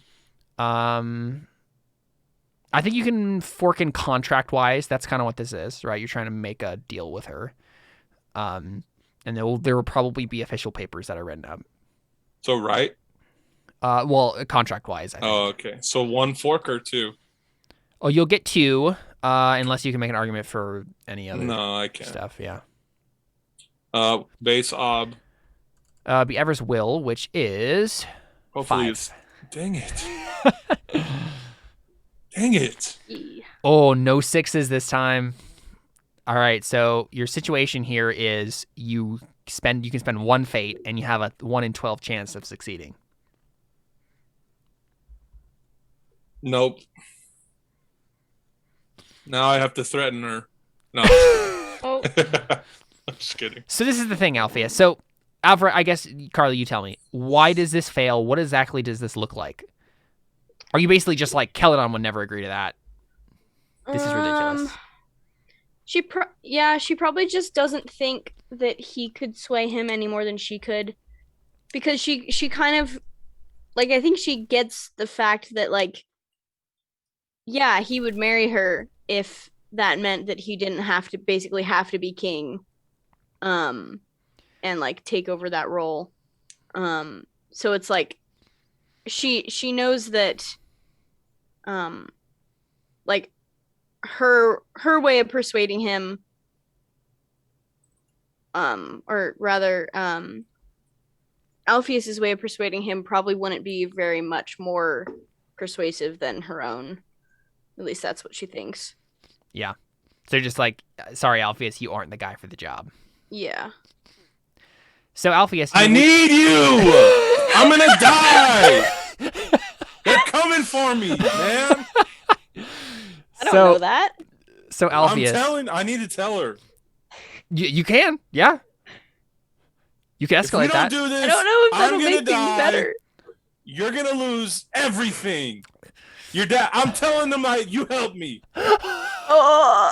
I think you can fork in contract-wise. That's kind of what this is, right? You're trying to make a deal with her. And there will probably be official papers that are written up. So, right? Well, contract-wise, I think. Oh, okay. So 1 fork or 2? Oh, you'll get 2, unless you can make an argument for any other No, I can't. stuff, yeah. Base ob. Be Ever's will, which is Hopefully 5. it's. Dang it. Dang it. Oh, no 6s this time. All right, so your situation here is you can spend 1 fate and you have a 1 in 12 chance of succeeding. Nope. Now I have to threaten her. No. Oh, I'm just kidding. So this is the thing, Alpheus. So, Alfred, I guess, Carly, you tell me. Why does this fail? What exactly does this look like? Are you basically just like, Celadon would never agree to that? This is ridiculous. She probably just doesn't think that he could sway him any more than she could, because she kind of, like, I think she gets the fact that, like, yeah, he would marry her if that meant that he didn't have to be king, and like take over that role. So it's like she knows that, like, her way of persuading him, or rather, Alpheus's way of persuading him probably wouldn't be very much more persuasive than her own. At least that's what she thinks. Yeah. So just like, sorry, Alpheus, you aren't the guy for the job. Yeah. So Alpheus, I need you! I'm gonna die! They're coming for me, man! I don't know that. So Alpheus, I need to tell her. you can, yeah. You can escalate If we that. don't do this, I don't know if I'm that'll gonna make things die. better. You're gonna lose everything. Your dad. I'm telling them, like, you help me. Oh.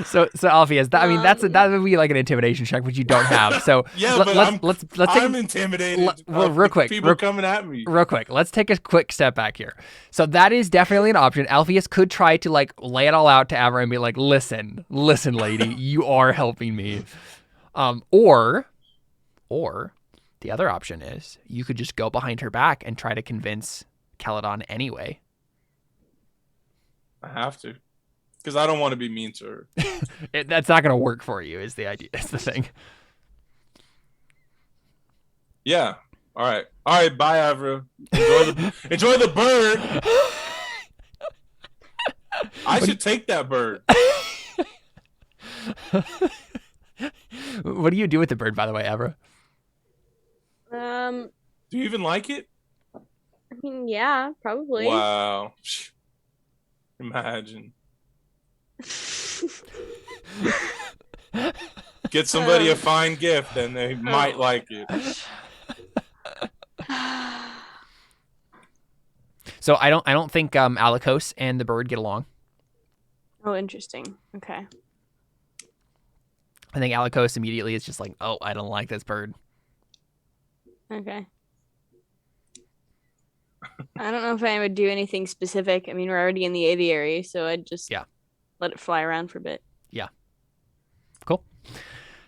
So Alpheus, that would be like an intimidation check, which you don't have. So Yeah, let's take I'm intimidated. real quick, People coming at me. Real quick, let's take a quick step back here. So that is definitely an option. Alpheus could try to like lay it all out to Avra and be like, listen, lady, you are helping me. Or the other option is you could just go behind her back and try to convince Celadon anyway. I have to, because I don't want to be mean to her. That's not going to work for you. Is the idea? Is the thing. Yeah. All right. Bye, Avra. Enjoy the bird. I should take that bird. What do you do with the bird, by the way, Avra? Do you even like it? I mean, yeah, probably. Wow. Imagine. Get somebody a fine gift and they might like it. So I don't think Alikos and the bird get along. Oh, interesting. Okay. I think Alikos immediately is just like, oh, I don't like this bird. Okay. I don't know if I would do anything specific. I mean, we're already in the aviary, so I'd just let it fly around for a bit. Yeah. Cool.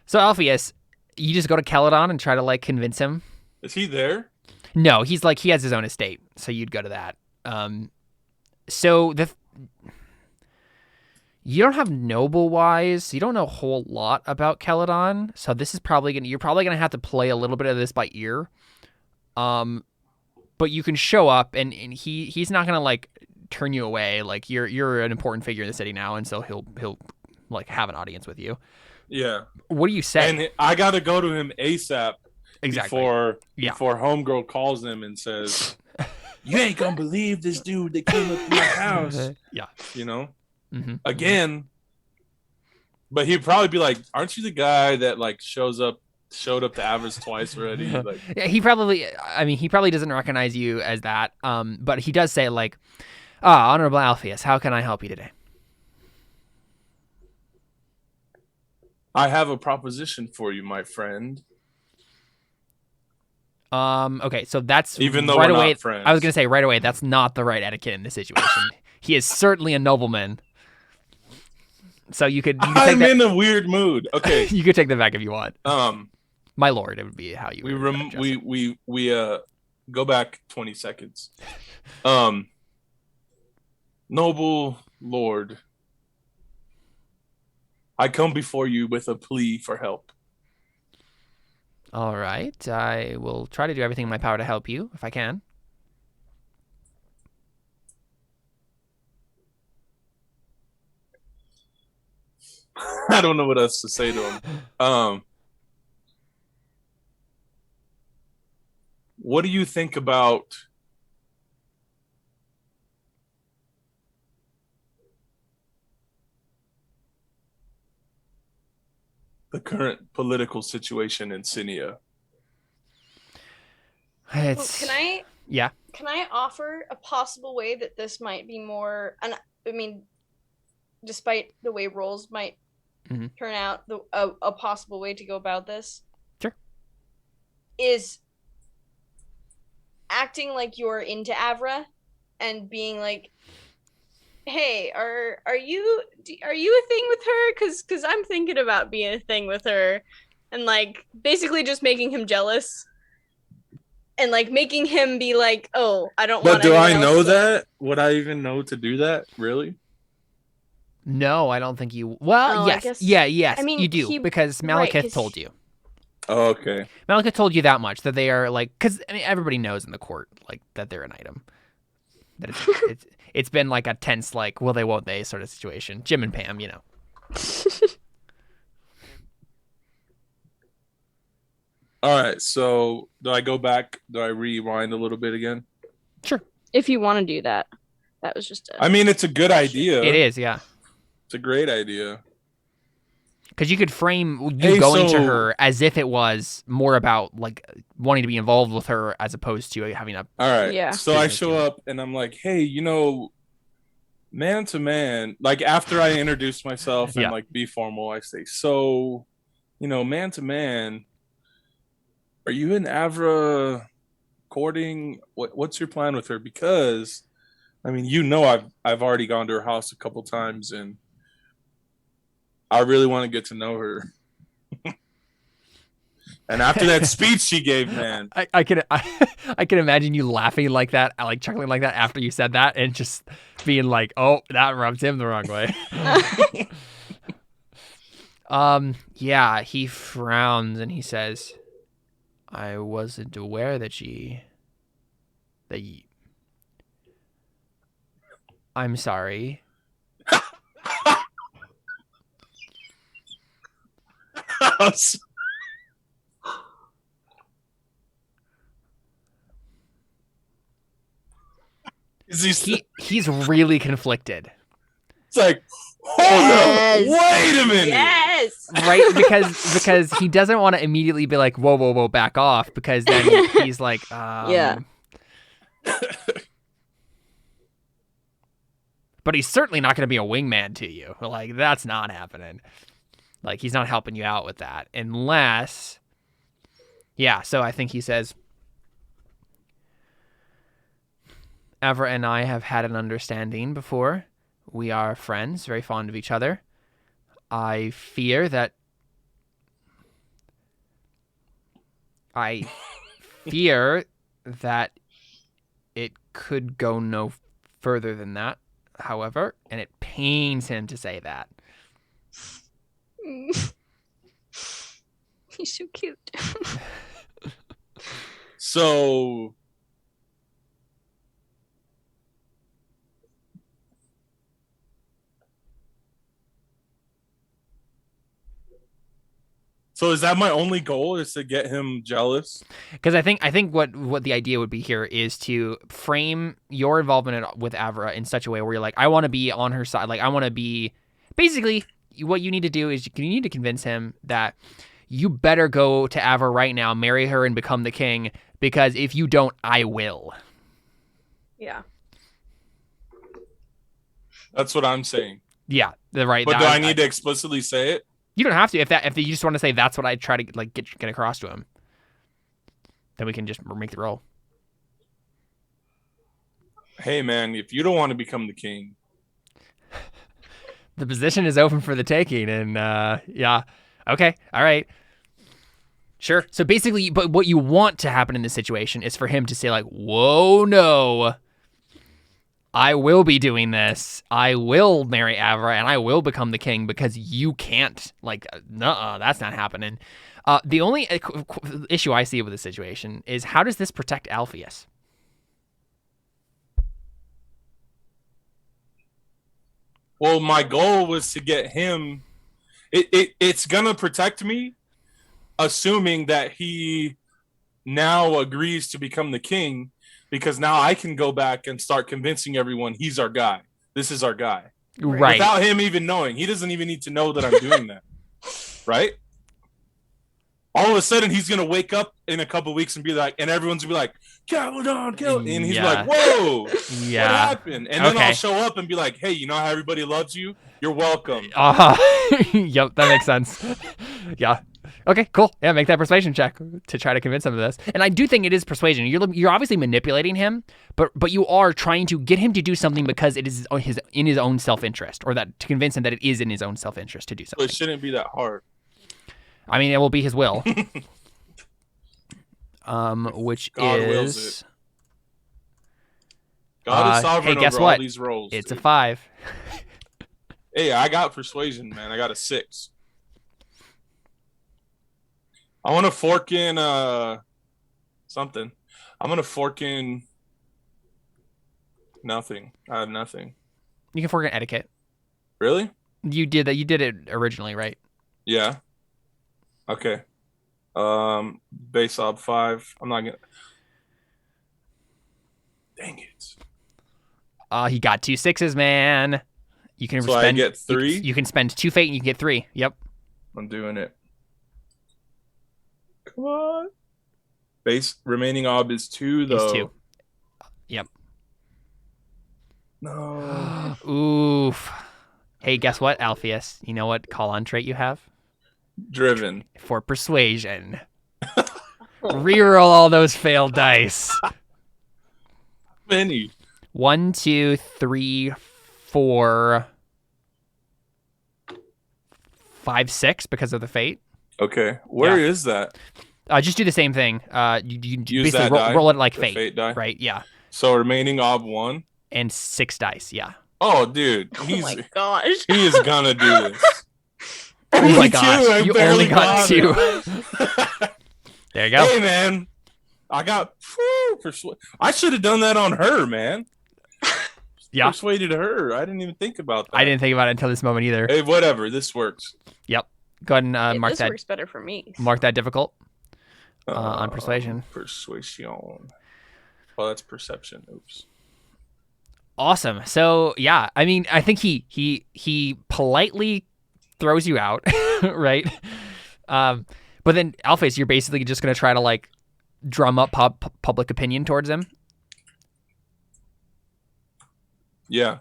So Alpheus, you just go to Celadon and try to like convince him. Is he there? No, he has his own estate, so you'd go to that. So you don't have noble wise, you don't know a whole lot about Celadon, so this is you're probably gonna have to play a little bit of this by ear. But you can show up and he's not gonna like turn you away. Like you're an important figure in the city now, and so he'll like have an audience with you. Yeah. What do you say? And I gotta go to him ASAP. Exactly. Before homegirl calls him and says, "You ain't gonna believe this dude that came up to my house." Yeah. You know. Mm-hmm. Again. But he'd probably be like, "Aren't you the guy that like showed up to Avers twice already?" Like, yeah, he probably doesn't recognize you as that. But he does say like, Honorable Alpheus, how can I help you today? I have a proposition for you, my friend. Okay, so that's even though right we're away. not friends. I was gonna say right away that's not the right etiquette in this situation. He is certainly a nobleman. So you could take I'm that. in a weird mood. Okay. You could take that back if you want. My lord, it would be how you. We go back 20 seconds. Noble lord, I come before you with a plea for help. All right. I will try to do everything in my power to help you if I can. I don't know what else to say to him. What do you think about the current political situation in Sinia? It's Can I offer a possible way that this might be more? And I mean, despite the way roles might turn out, a possible way to go about this, sure, is acting like you're into Avra and being like, "Hey, are you a thing with her? Cause I'm thinking about being a thing with her," and like basically just making him jealous. And like making him be like, "Oh, I don't want." But do I know that? Would I even know to do that? Really? No, I don't think you. Well, yes, guess, yes, I mean, you do because Malekith told you. Oh, okay. Malekith told you that much, that they are like, because I mean everybody knows in the court like that they're an item. That it's been like a tense like will they won't they sort of situation. Jim and Pam, you know. All right. So do I go back? Do I rewind a little bit again? Sure. If you want to do that, that was just. I mean, it's a good idea. It is, yeah. It's a great idea. Because you could frame you going to her as if it was more about like wanting to be involved with her as opposed to having a. All right. Yeah. So I show up and I'm like, hey, you know, man to man, like after I introduce myself and like be formal, I say, so, you know, man to man, are you and Avra courting? What's your plan with her? Because, I mean, you know, I've already gone to her house a couple times and I really want to get to know her. And after that speech she gave, man, I can imagine you laughing like that, like chuckling like that after you said that, and just being like, "Oh, that rubs him the wrong way." Yeah, he frowns and he says, "I wasn't aware that I'm sorry." He's really conflicted. It's like, hold up, wait a minute. Yes. Right? Because he doesn't want to immediately be like, whoa, back off, because then he's like, Yeah. But he's certainly not going to be a wingman to you. Like, that's not happening. Like, he's not helping you out with that. Unless... Yeah, so I think he says, Avra and I have had an understanding before. We are friends, very fond of each other. I fear that it could go no further than that, however, and it pains him to say that. He's so cute. So is that my only goal, is to get him jealous? Because I think what the idea would be here is to frame your involvement with Avra in such a way where you're like, I want to be on her side. Like, I want to be... Basically, what you need to do is you need to convince him that you better go to Avra right now, marry her, and become the king, because if you don't, I will. Yeah. That's what I'm saying. Yeah, But do I need to explicitly say it? You don't have to. If you just want to say that's what I try to like get across to him, then we can just make the roll. Hey man, if you don't want to become the king, the position is open for the taking, and yeah, okay, all right, sure. So basically, but what you want to happen in this situation is for him to say like, "Whoa, no, I will be doing this. I will marry Avra and I will become the king because you can't. Like, nuh-uh, that's not happening. The only issue I see with the situation is how does this protect Alpheus? Well, my goal was to get him. It's gonna protect me, assuming that he now agrees to become the king, because now I can go back and start convincing everyone he's our guy. This is our guy. Right. Without him even knowing. He doesn't even need to know that I'm doing that. Right? All of a sudden, he's going to wake up in a couple of weeks and be like, and everyone's going to be like, Caledon, kill. And he's like, whoa, what happened? And then I'll show up and be like, hey, you know how everybody loves you? You're welcome. Yep, that makes sense. Yeah. Okay, cool. Yeah, make that persuasion check to try to convince him of this. And I do think it is persuasion. You're obviously manipulating him, but you are trying to get him to do something because it is in his own self-interest, or that to convince him that it is in his own self-interest to do something. So it shouldn't be that hard. I mean, it will be his will. Which God is wills it. God is sovereign hey, guess over what? all these roles. It's dude. a 5. Hey, I got persuasion, man. I got a 6. I want to fork in something. I'm gonna fork in nothing. I have nothing. You can fork in etiquette. Really? You did that. You did it originally, right? Yeah. Okay. Base ob 5. I'm not gonna. Dang it. He got 2 6s, man. You can So I get 3? You can spend 2 fate and you can get 3. Yep. I'm doing it. Come on. Base remaining ob is 2 though. Is 2. Yep. No. Oof. Hey, guess what, Alpheus? You know what call-on trait you have? Driven. For persuasion. Reroll all those failed dice. Many. 1, 2, 3, 4, 5, 6 because of the fate. Okay. Where is that? Just do the same thing. You Use basically that roll it like the fate. Fate die. Right, yeah. So remaining ob 1. And 6 dice, yeah. Oh, dude. Oh my gosh. He is gonna do this. Oh my gosh. 2, I You barely only got 2. There you go. Hey, man. I got. I should have done that on her, man. Yeah. Persuaded her. I didn't even think about that. I didn't think about it until this moment either. Hey, whatever. This works. Yep. Go ahead and mark this that. works better for me. Mark that difficult on persuasion. Persuasion. Oh, that's perception. Oops. Awesome. So yeah, I mean, I think he politely throws you out, right? But then Alpheus, you're basically just gonna try to like drum up public opinion towards him. Yeah.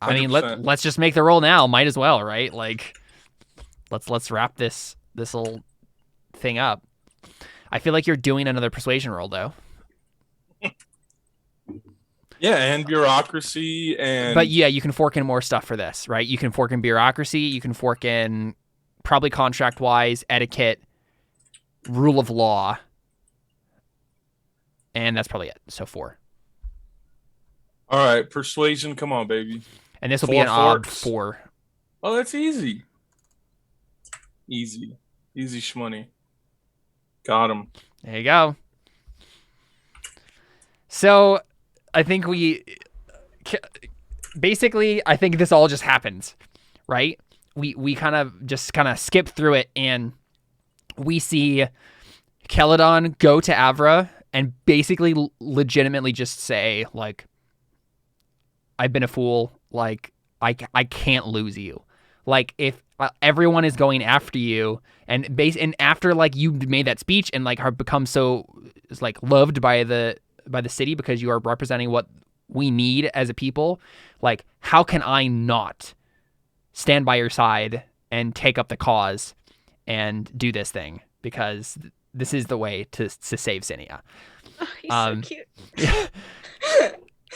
100%. I mean, let's just make the roll now. Might as well, right? Like, let's wrap this little thing up. I feel like you're doing another persuasion roll though. Yeah, and bureaucracy and. But yeah, you can fork in more stuff for this, right? You can fork in bureaucracy. You can fork in probably contract-wise, etiquette, rule of law, and that's probably it. So 4. All right, persuasion. Come on, baby. And this will 4 be an ob forks. 4. Oh, that's easy. Easy shmoney. Got him. There you go. So I think I think this all just happens, right? We kind of skip through it, and we see Caledon go to Avra and basically legitimately just say, like, I've been a fool. Like, I can't lose you. Like, if everyone is going after you, and after like you made that speech and like have become so like loved by the city because you are representing what we need as a people, like, how can I not stand by your side and take up the cause and do this thing, because this is the way to save Sinia. Oh, he's so cute.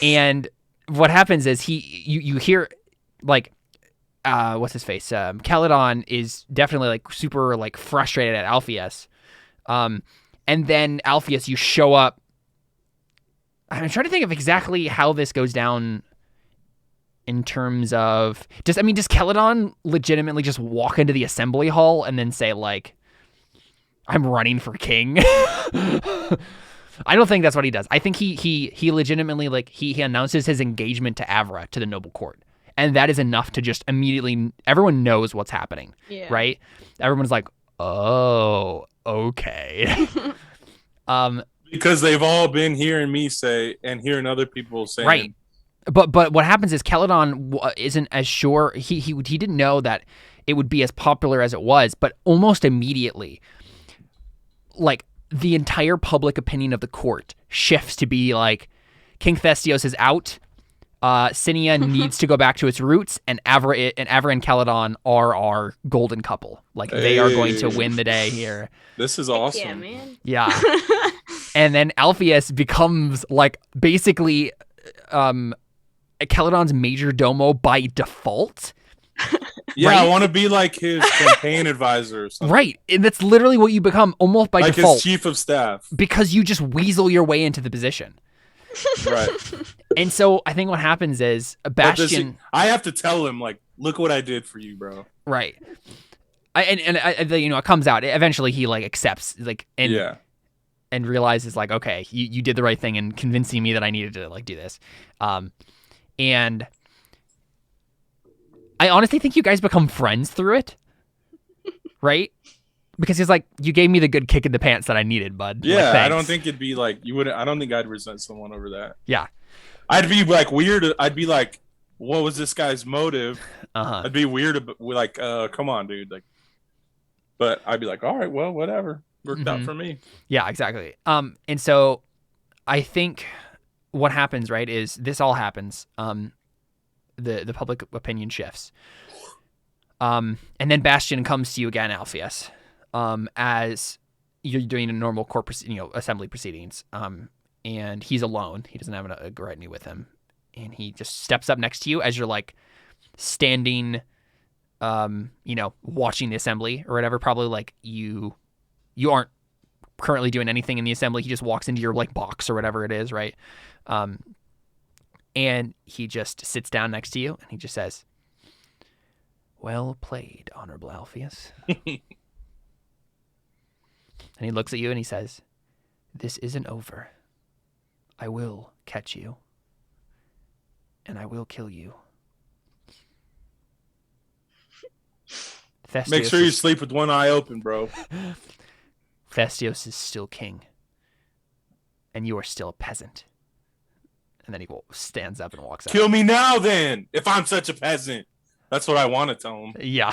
And what happens is you hear like what's his face? Caledon is definitely like super like frustrated at Alpheus. And then Alpheus, you show up. I'm trying to think of exactly how this goes down in terms of does Keladon legitimately just walk into the assembly hall and then say like, I'm running for king? I don't think that's what he does. I think he legitimately like he announces his engagement to Avra, to the noble court. And that is enough to just immediately, everyone knows what's happening, right? Everyone's like, oh, okay. Because they've all been hearing me say and hearing other people saying. Right. But what happens is Keladon isn't as sure. He didn't know that it would be as popular as it was, but almost immediately, like, the entire public opinion of the court shifts to be like, King Thestios is out. Sinia needs to go back to its roots, and Avra and Keladon are our golden couple. Like, they are going to win the day here. This is awesome. Yeah, man. Yeah. And then Alpheus becomes, like, basically Keladon's major domo by default. Yeah, right? I want to be like his campaign advisor or something. Right. And that's literally what you become almost by like default. His chief of staff. Because you just weasel your way into the position. Right. And so I think what happens is Bastion. I have to tell him, like, look what I did for you, bro. Right. It comes out. Eventually he, like, accepts, like, and realizes, like, okay, you did the right thing in convincing me that I needed to, like, do this. And I honestly think you guys become friends through it. Right? Because he's like, you gave me the good kick in the pants that I needed, bud. Yeah, like, I don't think it'd be like, you wouldn't, I don't think I'd resent someone over that. Yeah. I'd be like weird. I'd be like, what was this guy's motive? I'd be weird. Like, come on, dude. Like, but I'd be like, all right, well, whatever. Worked out for me. Yeah, exactly. And so I think what happens, right, is this all happens. The public opinion shifts. And then Bastion comes to you again, Alpheus, as you're doing a normal court, assembly proceedings. And he's alone. He doesn't have a Gretny with him. And he just steps up next to you as you're, like, standing, watching the assembly or whatever. Probably, like, you aren't currently doing anything in the assembly. He just walks into your, like, box or whatever it is, right? And he just sits down next to you and he just says, well played, Honorable Alpheus. And he looks at you and he says, this isn't over. I will catch you. And I will kill you. Thestios Make sure you sleep with one eye open, bro. Thestios is still king. And you are still a peasant. And then he stands up and walks out. Kill me now, then, if I'm such a peasant. That's what I want to tell him. Yeah.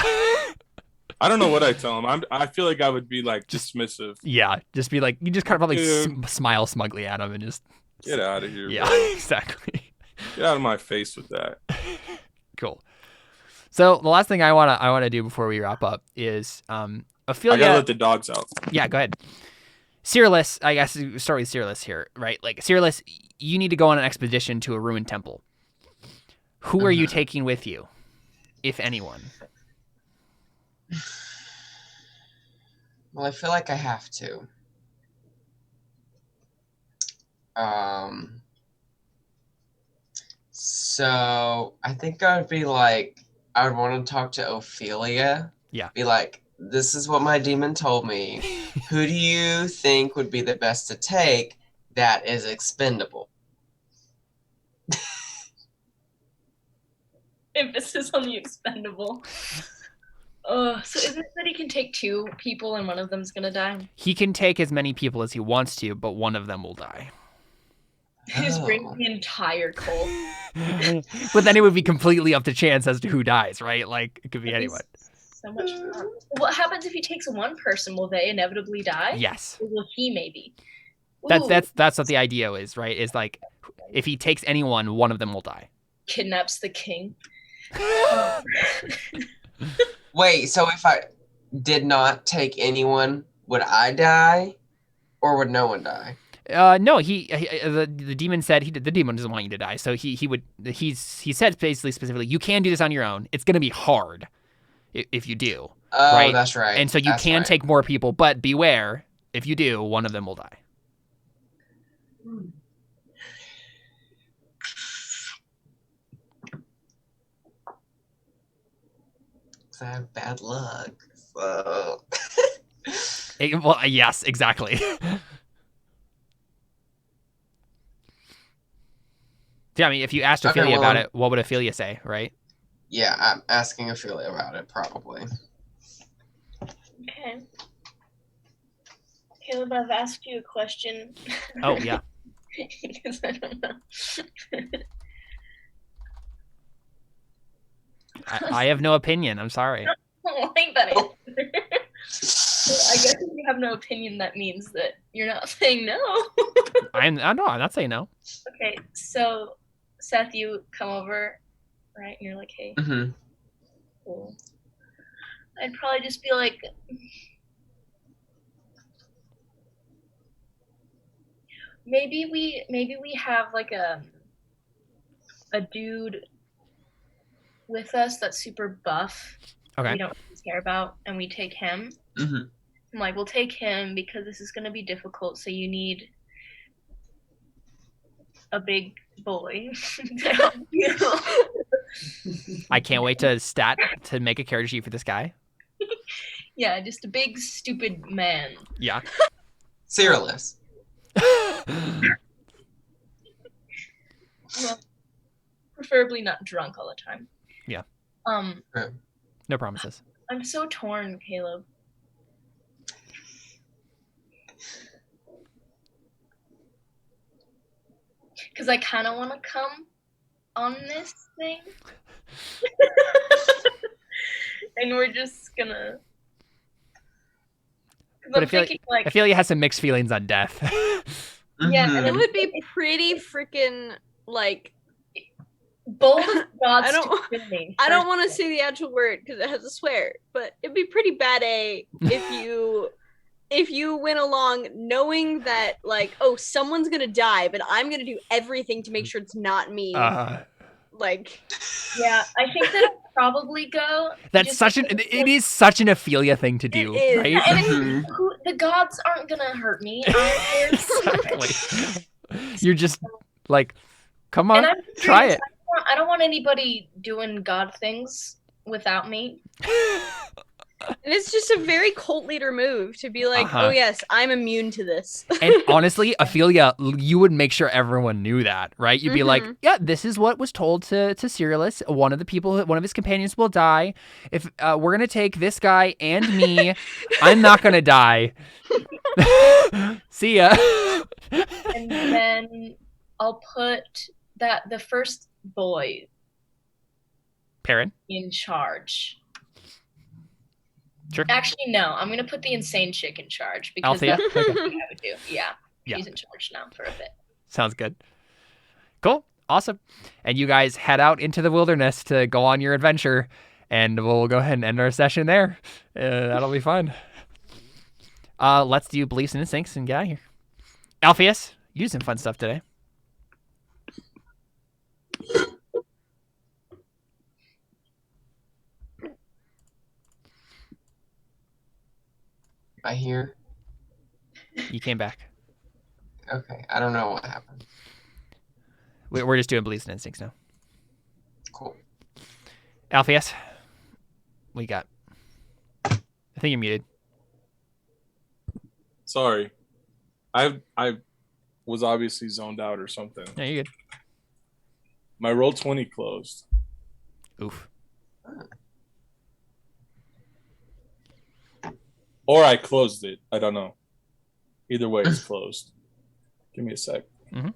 I don't know what I tell him. I feel like I would be, like, dismissive. Yeah, just be like, you just kind of probably smile smugly at him and just get out of here. Yeah, bro. exactly. Get out of my face with that. Cool. So the last thing I wanna do before we wrap up is Ophelia. I gotta let the dogs out. Yeah, go ahead. Cyrillus, I guess start with Cyrillus here, right? Like, Cyrillus, you need to go on an expedition to a ruined temple. Who are you taking with you, if anyone? Well, I feel like I have to. So I think I would be like, I would want to talk to Ophelia. Yeah. Be like, this is what my demon told me. Who do you think would be the best to take that is expendable? Emphasis on the expendable. So isn't it that he can take 2 people and one of them's gonna die? He can take as many people as he wants to, but one of them will die. He's bringing the entire cult. But then it would be completely up to chance as to who dies, right? Like, it could be anyone. So much fun. What happens if he takes one person? Will they inevitably die? Yes. Or will he maybe? That's what the idea is, right? Is like, if he takes anyone, one of them will die. Kidnaps the king. Wait, so if I did not take anyone, would I die? Or would no one die? No, the demon said the demon doesn't want you to die, so he said basically specifically, you can do this on your own. It's gonna be hard if you do. Oh, right? That's right. And so you can take more people, but beware, if you do, one of them will die. I have bad luck. So. Well, yes, exactly. Yeah, I mean, if you asked Okay, Ophelia well, about it, what would Ophelia say, right? Yeah, I'm asking Ophelia about it, probably. Okay. Caleb, I've asked you a question. Oh, yeah. Because I don't know. I have no opinion. I'm sorry. I don't like that answer. I guess if you have no opinion, that means that you're not saying no. I'm not saying no. Okay, so Seth, you come over, right? And you're like, hey, Mm-hmm. cool. I'd probably just be like, maybe we have like a dude with us that's super buff. Okay. We don't really care about, and we take him. Mm-hmm. I'm like, we'll take him because this is gonna be difficult. So you need a big boy to help you. I can't wait to make a character sheet for this guy. Yeah, just a big stupid man. Yeah. Fearless. Well, preferably not drunk all the time. Yeah. Right. No promises. I'm so torn, Caleb. Because I kind of want to come on this thing. And we're just gonna. But Ophelia has some mixed feelings on death. Yeah, Mhm. and It would be pretty freaking like. bold as God's I don't- to kill me. I don't want to say the actual word because it has a swear, but it'd be pretty bad if you went along knowing that like, oh, someone's gonna die, but I'm gonna do everything to make sure it's not me. Like, Yeah, I think that I'd probably go. That's just such because it is such an Ophelia thing to do, It is. right? Yeah, and it's, Mhm. the gods aren't gonna hurt me. Exactly. You're just like, come on, And I'm try serious, it. I don't want anybody doing God things without me. and it's just a very cult leader move to be like, Uh-huh. oh yes, I'm immune to this. And honestly, Ophelia, you would make sure everyone knew that, right? You'd be like, Mhm. yeah, this is what was told to Cyrillus. One of his companions will die. If we're gonna take this guy and me, I'm not gonna die. See ya. And then I'll put the first boy Perrin. in charge. Sure. Actually, no. I'm gonna put the insane chick in charge because Althea. that's Okay. what I would do. Yeah, Yeah. she's in charge now for a bit. Sounds good. Cool. Awesome. And you guys head out into the wilderness to go on your adventure, and we'll go ahead and end our session there. That'll be fun. Let's do beliefs and instincts and get out of here. Alpheus, you did some fun stuff today. I hear. You came back. Okay, I don't know what happened. We're just doing beliefs and instincts now. Cool. Alpheus, what you got? I think you're muted. Sorry, I was obviously zoned out or something. No, you're good. My Roll20 closed. Oof. Or I closed it. I don't know. Either way, it's closed. Give me a sec. Mhm.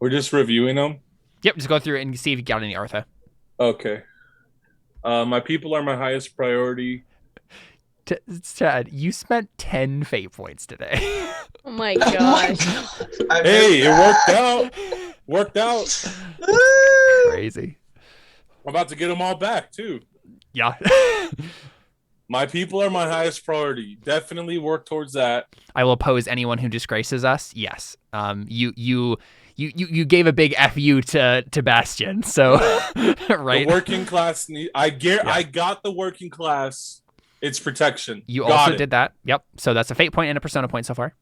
We're just reviewing them. Yep, just go through it and see if you got any Artha. Okay. My people are my highest priority. Chad, you spent 10 fate points today. Oh my gosh. I Hey, it missed worked out. Worked out. that. Crazy. I'm about to get them all back too. Yeah. My people are my highest priority. Definitely work towards that. I will oppose anyone who disgraces us. Yes. You gave a big FU to Bastion, so right. The working class need. I got the working class. It's protection. You Got also it. did that. Yep. So that's a fate point and a persona point so far.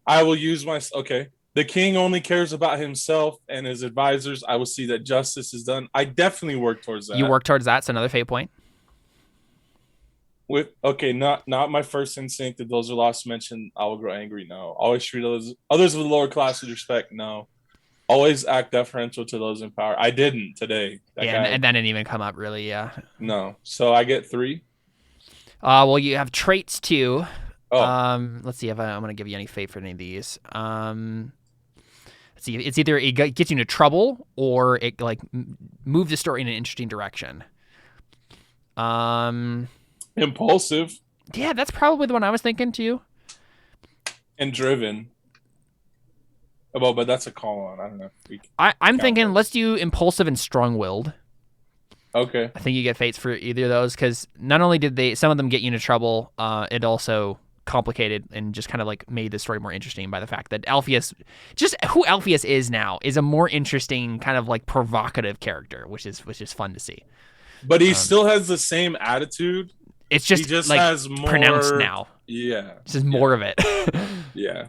I will use my. Okay. the king only cares about himself and his advisors, I will see that justice is done. I definitely work towards that. You work towards that, so another fate point. With not my first instinct that those are lost mention, I will grow angry. No. Always treat others of the lower class with respect. No. Always act deferential to those in power. I didn't today. And that didn't even come up really, yeah. No. So I get 3. Well, you have traits too. Oh. Let's see if I'm going to give you any fate for any of these. Let's see. It's either it gets you into trouble or it like moves the story in an interesting direction. Impulsive. Yeah, that's probably the one I was thinking too. And driven. Well, but that's a call on. I don't know. I'm thinking let's do impulsive and strong-willed. Okay. I think you get fates for either of those because not only did some of them get you into trouble, it also complicated and just kind of like made the story more interesting by the fact that Alpheus, just who Alpheus is now, is a more interesting kind of like provocative character, which is fun to see. But he still has the same attitude. It's just, he just like has more pronounced now. Yeah. It's just more of it. Yeah.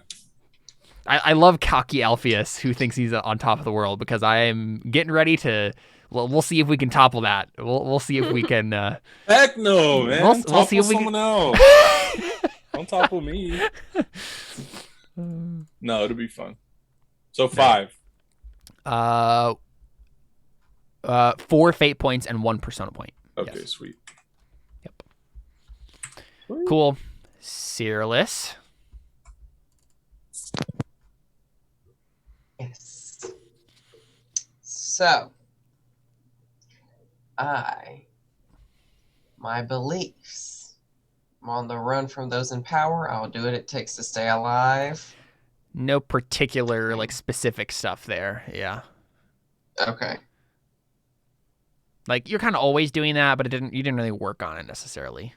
I love cocky Alpheus who thinks he's on top of the world because I am getting ready to. Well, we'll see if we can topple that. We'll see if we can. Heck no, man. We'll see if we someone else. Don't topple me. No, it'll be fun. So 5. 4 fate points and 1 persona point. Okay, yes. Sweet. Yep. Cool. Cyrillus. Yes. So, my beliefs. I'm on the run from those in power. I'll do what it takes to stay alive. No particular like specific stuff there. Yeah. Okay. Like you're kind of always doing that, but you didn't really work on it necessarily.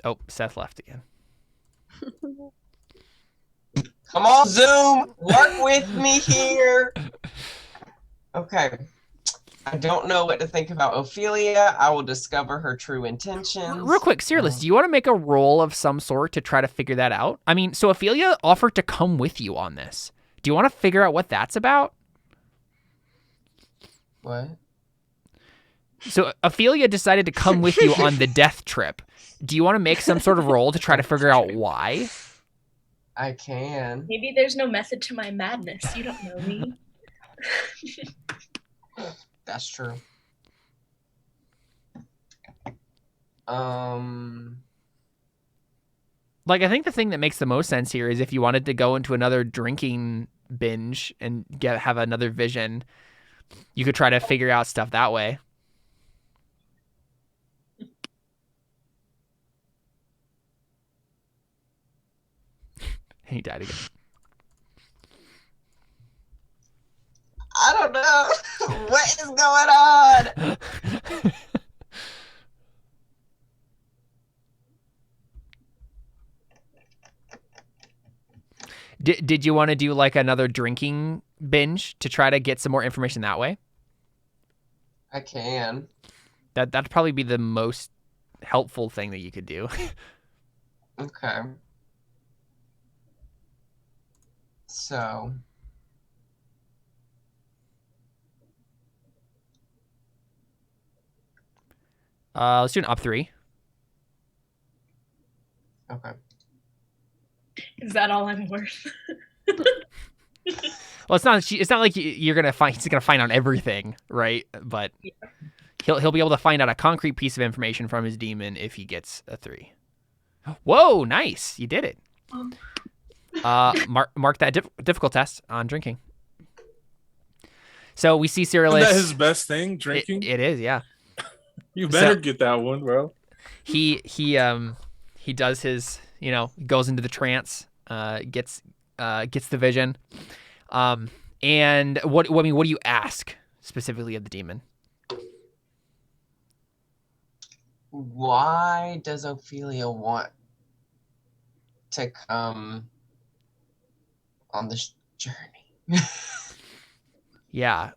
Oh, Seth left again. Come on, Zoom! Work with me here! Okay. I don't know what to think about Ophelia. I will discover her true intentions. Real quick, Cyrillus, do you want to make a roll of some sort to try to figure that out? I mean, so Ophelia offered to come with you on this. Do you want to figure out what that's about? What? So Ophelia decided to come with you on the death trip. Do you want to make some sort of roll to try to figure out why? I can. Maybe there's no method to my madness. You don't know me. That's true. Like, I think the thing that makes the most sense here is if you wanted to go into another drinking binge and have another vision, you could try to figure out stuff that way. He died again. I don't know. What is going on? Did you want to do like another drinking binge to try to get some more information that way? I can. That'd probably be the most helpful thing that you could do. Okay. So. Let's do an up 3. Okay. Is that all I'm worth? Well, it's not like he's gonna find out everything, right? But Yeah. he'll be able to find out a concrete piece of information from his demon if he gets a 3. Whoa, nice! You did it. Mark that difficult test on drinking. So we see Cyrillus. Isn't that his best thing, drinking? It is, yeah. You better get that one, bro. He does his, goes into the trance, gets the vision. And what do you ask specifically of the demon? Why does Ophelia want to come on this journey? Yeah.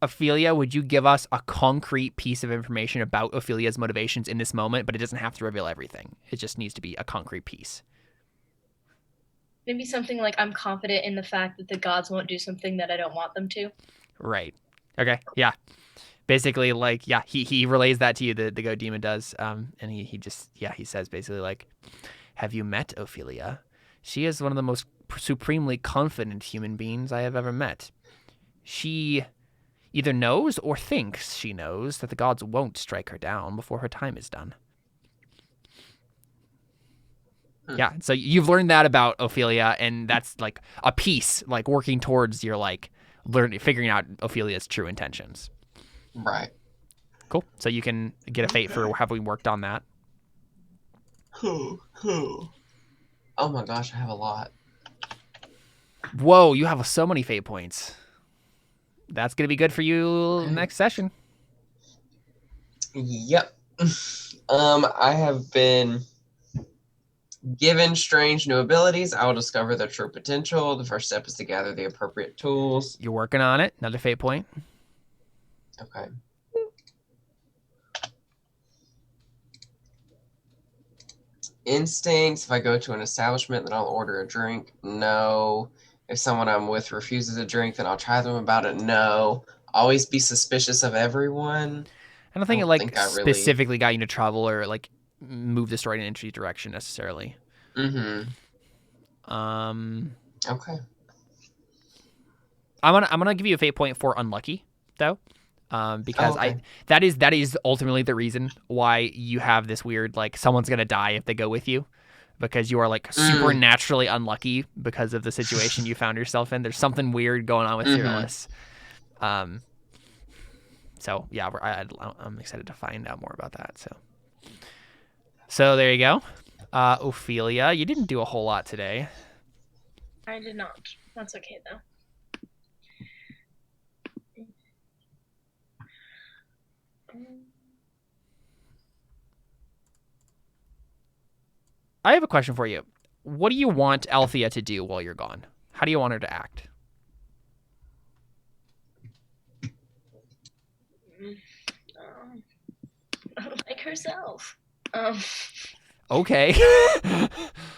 Ophelia, would you give us a concrete piece of information about Ophelia's motivations in this moment? But it doesn't have to reveal everything. It just needs to be a concrete piece. Maybe something like, I'm confident in the fact that the gods won't do something that I don't want them to. Right. Okay. Yeah. Basically, like, yeah, he relays that to you, the goat demon does. And he says basically, like, have you met Ophelia? She is one of the most supremely confident human beings I have ever met. She either knows or thinks she knows that the gods won't strike her down before her time is done. Yeah, so you've learned that about Ophelia, and that's like a piece, like working towards your like figuring out Ophelia's true intentions. Right. Cool. So you can get a fate for having worked on that. Cool. Oh my gosh, I have a lot. Whoa, you have so many fate points. That's gonna be good for you next session. Yep. I have been given strange new abilities. I will discover their true potential. The first step is to gather the appropriate tools. You're working on it. Another fate point. Okay. Instincts. If I go to an establishment, then I'll order a drink. No. If someone I'm with refuses a drink, then I'll try them about it. No. Always be suspicious of everyone. I don't think I it don't like think I really- specifically got you to travel or like move the story in an interesting direction necessarily. Mm-hmm. Okay. I'm gonna give you a fate point for unlucky though, because Oh, okay. that is ultimately the reason why you have this weird like someone's gonna die if they go with you, because you are like supernaturally unlucky because of the situation you found yourself in. There's something weird going on with Fearless. So yeah, I'm excited to find out more about that. So there you go. Ophelia, you didn't do a whole lot today. I did not. That's okay, though. I have a question for you. What do you want Althea to do while you're gone? How do you want her to act? Like herself. Okay. I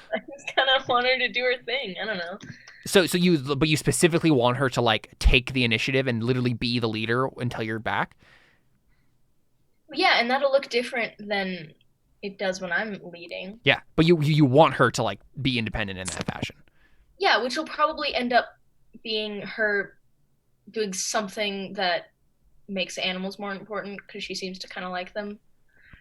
just kind of want her to do her thing. I don't know. So you specifically want her to like take the initiative and literally be the leader until you're back? Yeah, and that'll look different than it does when I'm leading. Yeah, but you want her to like be independent in that fashion. Yeah, which will probably end up being her doing something that makes animals more important because she seems to kind of like them.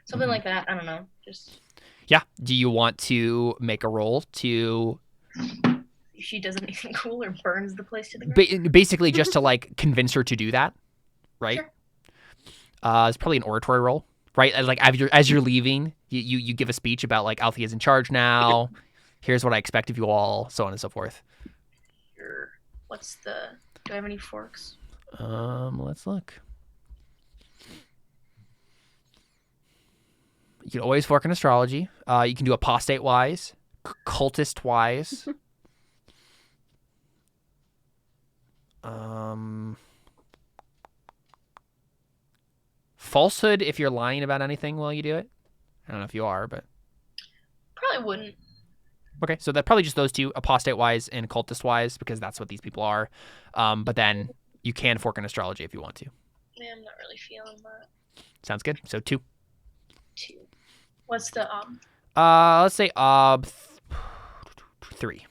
Something like that. I don't know. Just yeah. Do you want to make a roll to? If she does anything cool or burns the place to the ground. Basically, just to like convince her to do that, right? Sure. It's probably an oratory roll, right? As you're leaving, you give a speech about like Althea's in charge now. Here's what I expect of you all, so on and so forth. Sure. Do I have any forks? Let's look. You can always fork in astrology. You can do apostate wise, cultist wise. Falsehood if you're lying about anything while you do it. I don't know if you are, but Probably wouldn't. okay. So that probably just those two, apostate wise and cultist wise, because that's what these people are. But then you can fork in astrology if you want to. Yeah, I'm not really feeling that. Sounds good. So 2. 2. What's the Let's say 3.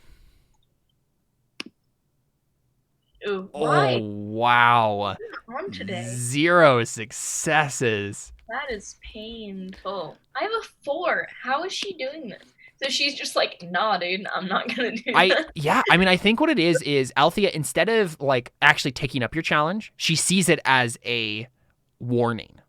Ooh, why? Oh wow! On today. 0 successes. That is painful. I have a 4. How is she doing this? So she's just like, nah, dude, I'm not gonna do that. Yeah, I mean, I think what it is Althea, instead of like actually taking up your challenge, she sees it as a warning,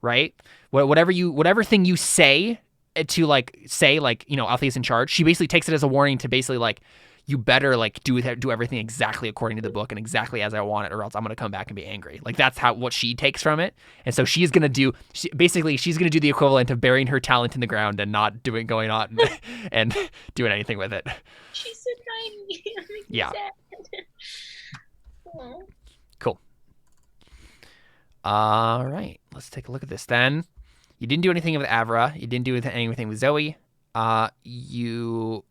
right? Whatever thing you say to like say like, you know, Althea's in charge, she basically takes it as a warning to basically like, you better like do everything exactly according to the book and exactly as I want it, or else I'm gonna come back and be angry. Like that's what she takes from it, and so she's gonna do the equivalent of burying her talent in the ground and not going on and doing anything with it. She's so tiny. Yeah. Aw. Cool. All right, let's take a look at this then. You didn't do anything with Avra. You didn't do anything with Zoe. You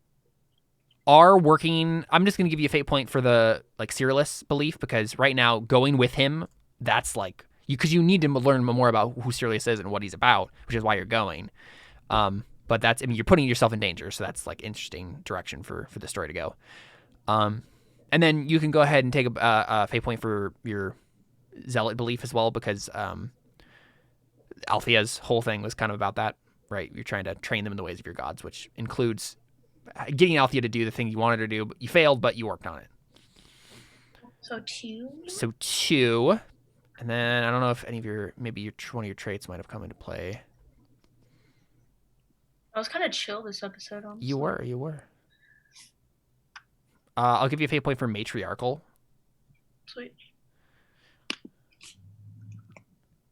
are working. I'm just gonna give you a fate point for the like Cyrillus belief because right now going with him, that's like because you need to learn more about who Cyrillus is and what he's about, which is why you're going. But that's you're putting yourself in danger, so that's like interesting direction for the story to go. And then you can go ahead and take a fate point for your zealot belief as well because Althea's whole thing was kind of about that, right? You're trying to train them in the ways of your gods, which includes getting Althea to do the thing you wanted her to do, but you failed, but you worked on it. So 2. So 2. And then I don't know if any of one of your traits might have come into play. I was kind of chill this episode, honestly. You were. I'll give you a fate point for matriarchal. Sweet.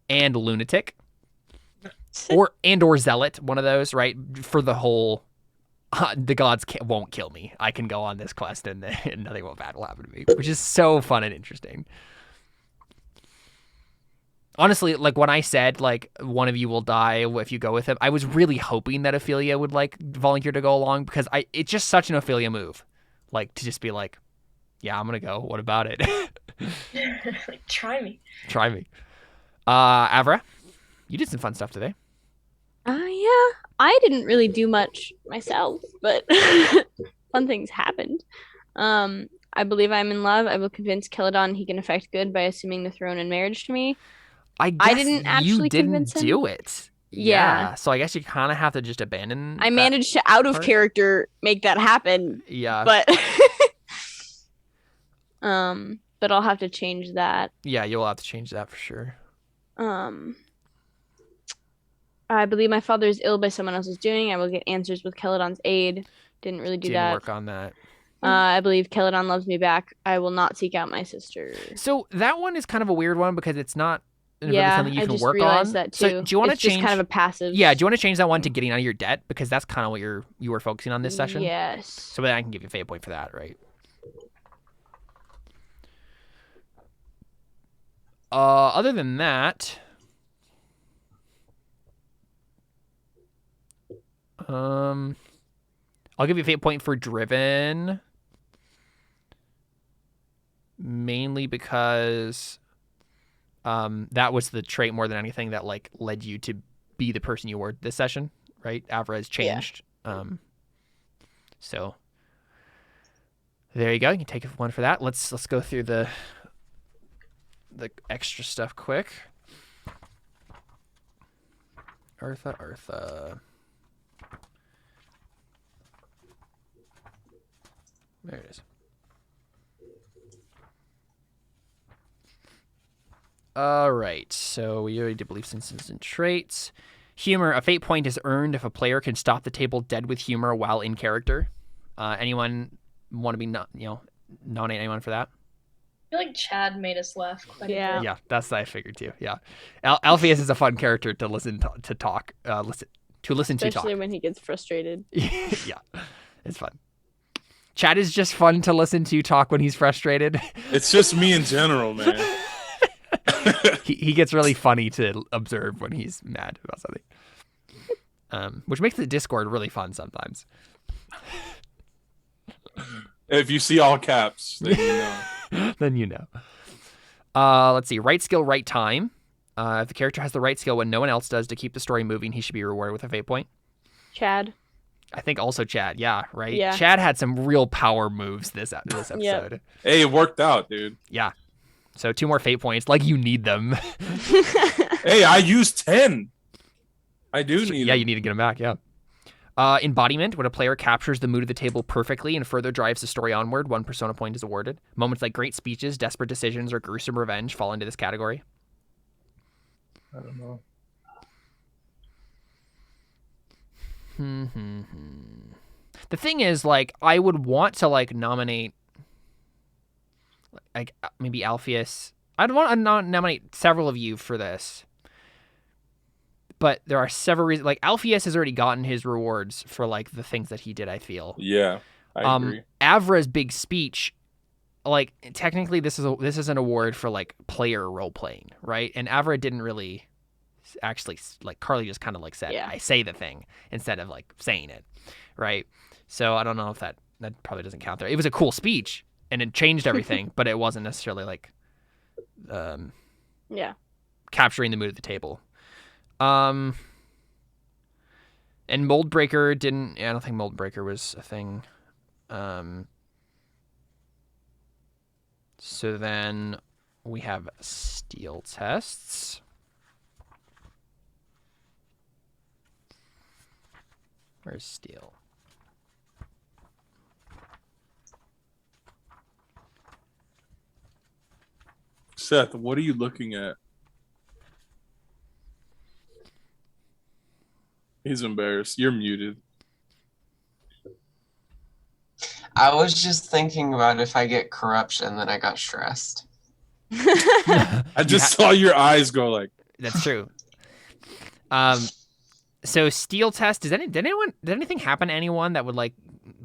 And lunatic. or zealot, one of those, right? For the whole, the gods won't kill me. I can go on this quest and nothing bad will happen to me, which is so fun and interesting. Honestly, like when I said like one of you will die if you go with him, I was really hoping that Ophelia would like volunteer to go along because it's just such an Ophelia move, like to just be like, yeah, I'm gonna go. What about it? Like, try me. Try me. Avra, you did some fun stuff today. Yeah, I didn't really do much myself, but fun things happened. I believe I'm in love. I will convince Celadon he can effect good by assuming the throne in marriage to me. I guess didn't actually you didn't convince him. do it. Yeah. So I guess you kind of have to just abandon. I managed to out of part. character make that happen. Yeah. But but I'll have to change that. Yeah, you'll have to change that for sure. I believe my father is ill by someone else's doing. I will get answers with Celadon's aid. Didn't really do Didn't that. work on that. I believe Celadon loves me back. I will not seek out my sister. So that one is kind of a weird one because it's not really something you I can just work realized on. that too. So do you want to It's change? just kind of a passive. Yeah, do you want to change that one to getting out of your debt because that's kind of what you were focusing on this session? Yes. So then I can give you a fate point for that, right? Other than that, I'll give you a fate point for driven, mainly because that was the trait more than anything that like led you to be the person you were this session, right? Avra has changed. Yeah. So there you go. You can take one for that. Let's go through the extra stuff quick. Eartha. There it is. All right, so we already did beliefs, instances, and traits. Humor. A fate point is earned if a player can stop the table dead with humor while in character. Anyone want to be nominate anyone for that? I feel like Chad made us laugh quite a bit. Yeah, that's what I figured too. Yeah, Alpheus is a fun character to listen to talk. Especially when he gets frustrated. Yeah, it's fun. Chad is just fun to listen to talk when he's frustrated. It's just me in general, man. he gets really funny to observe when he's mad about something, which makes the Discord really fun sometimes. If you see all caps, then you know. Then you know. Let's see. Right skill, right time. If the character has the right skill when no one else does to keep the story moving, he should be rewarded with a fate point. Chad. I think also Chad. Yeah, right? Yeah. Chad had some real power moves this episode. Yep. Hey, it worked out, dude. Yeah. So 2 more fate points. Like, you need them. Hey, I used 10. I do need them. Yeah, you need to get them back, yeah. Embodiment, when a player captures the mood of the table perfectly and further drives the story onward, 1 persona point is awarded. Moments like great speeches, desperate decisions, or gruesome revenge fall into this category. I don't know. The thing is, like, I would want to, like, nominate, like, maybe Alpheus. I'd want to nominate several of you for this. But there are several reasons. Like, Alpheus has already gotten his rewards for, like, the things that he did, I feel. Yeah, I agree. Avra's big speech, like technically this is an award for like player role playing, right? And Avra didn't really actually, like, Carly just kind of like said, Yeah. I say the thing instead of like saying it, right? So I don't know if that probably doesn't count there. It was a cool speech and it changed everything, but it wasn't necessarily like Yeah. capturing the mood at the table. And Mold Breaker didn't. I don't think Mold Breaker was a thing. So then we have steel tests. Where's steel? Seth, what are you looking at? He's embarrassed. You're muted. I was just thinking about if I get corruption, then I got stressed. I just saw your eyes go like. That's true. So steel test. Did anything happen to anyone that would like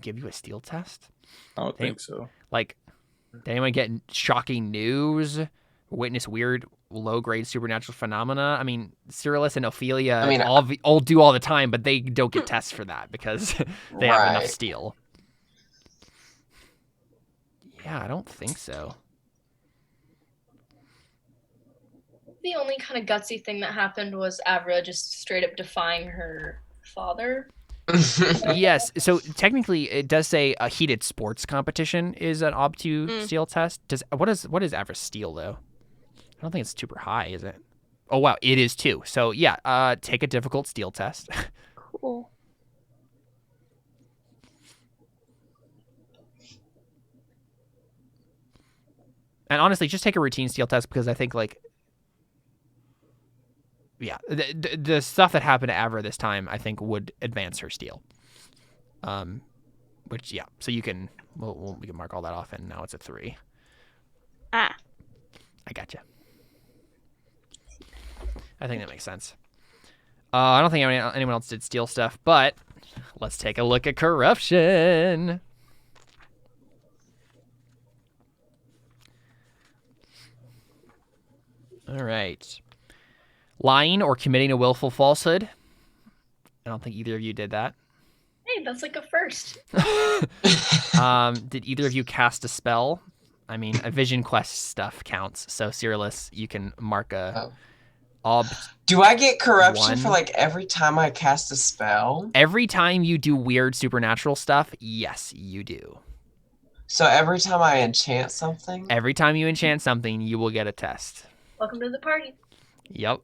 give you a steel test? I don't think so. Like, did anyone get shocking news? Witness weird low-grade supernatural phenomena? I mean, Cyrillus and Ophelia all do all the time, but they don't get tests for that because they have enough steel. Yeah, I don't think so. The only kind of gutsy thing that happened was Avra just straight up defying her father. Yes, so technically it does say a heated sports competition is an obtuse steel test. What is Avra's steel though? I don't think it's super high, is it? Oh wow, it is too. So yeah, take a difficult steel test. Cool. And honestly, just take a routine steel test because I think like, yeah, the stuff that happened to Avra this time I think would advance her steel. Which yeah, so you can we can mark all that off, and now it's a 3. Ah. I gotcha. I think that makes sense. I don't think anyone else did steel stuff, but let's take a look at corruption. All right. Lying or committing a willful falsehood. I don't think either of you did that. Hey, that's like a first. Did either of you cast a spell? I mean, a vision quest stuff counts. So, Cyrillus, you can mark a... Do I get corruption 1. for like every time I cast a spell? Every time you do weird supernatural stuff, yes, you do. So every time I enchant something? Every time you enchant something, you will get a test. Welcome to the party. Yep.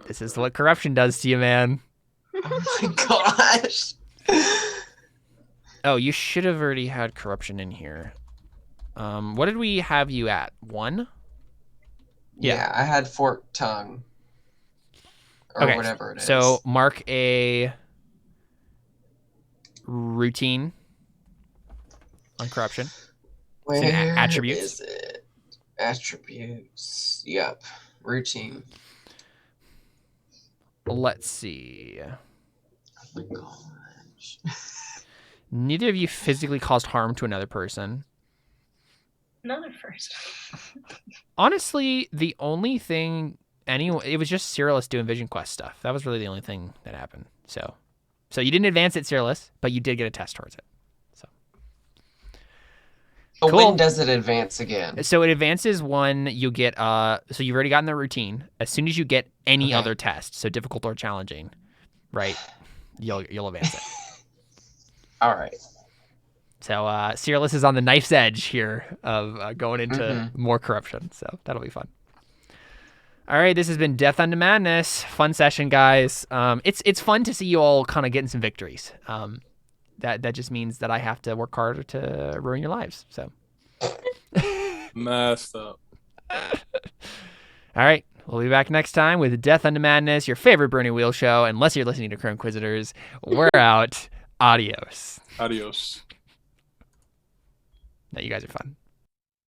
This is what corruption does to you, man. Oh my gosh. Oh, you should have already had corruption in here. What did we have you at? 1? Yeah, I had forked tongue. Or Okay, whatever it is. So mark a routine on corruption. Where attributes. is it? Attributes. Yep. Routine. Let's see. Oh my gosh. Neither of you physically caused harm to another person. Another first. Honestly, the only thing it was just Cyrillus doing Vision Quest stuff. That was really the only thing that happened. So you didn't advance it, Cyrillus, but you did get a test towards it. But Cool. when does it advance again? So it advances when you get so you've already gotten the routine. As soon as you get any other test, so difficult or challenging, right? You'll advance it. All right. So Cyrillus is on the knife's edge here of going into more corruption. So that'll be fun. All right, this has been Death Unto Madness. Fun session, guys. It's fun to see you all kind of getting some victories. That just means that I have to work harder to ruin your lives. So Messed up. all right, we'll be back next time with Death Unto Madness, your favorite Bernie Wheel show. Unless you're listening to Crow Inquisitors, we're out. Adios. Adios. No, you guys are fun.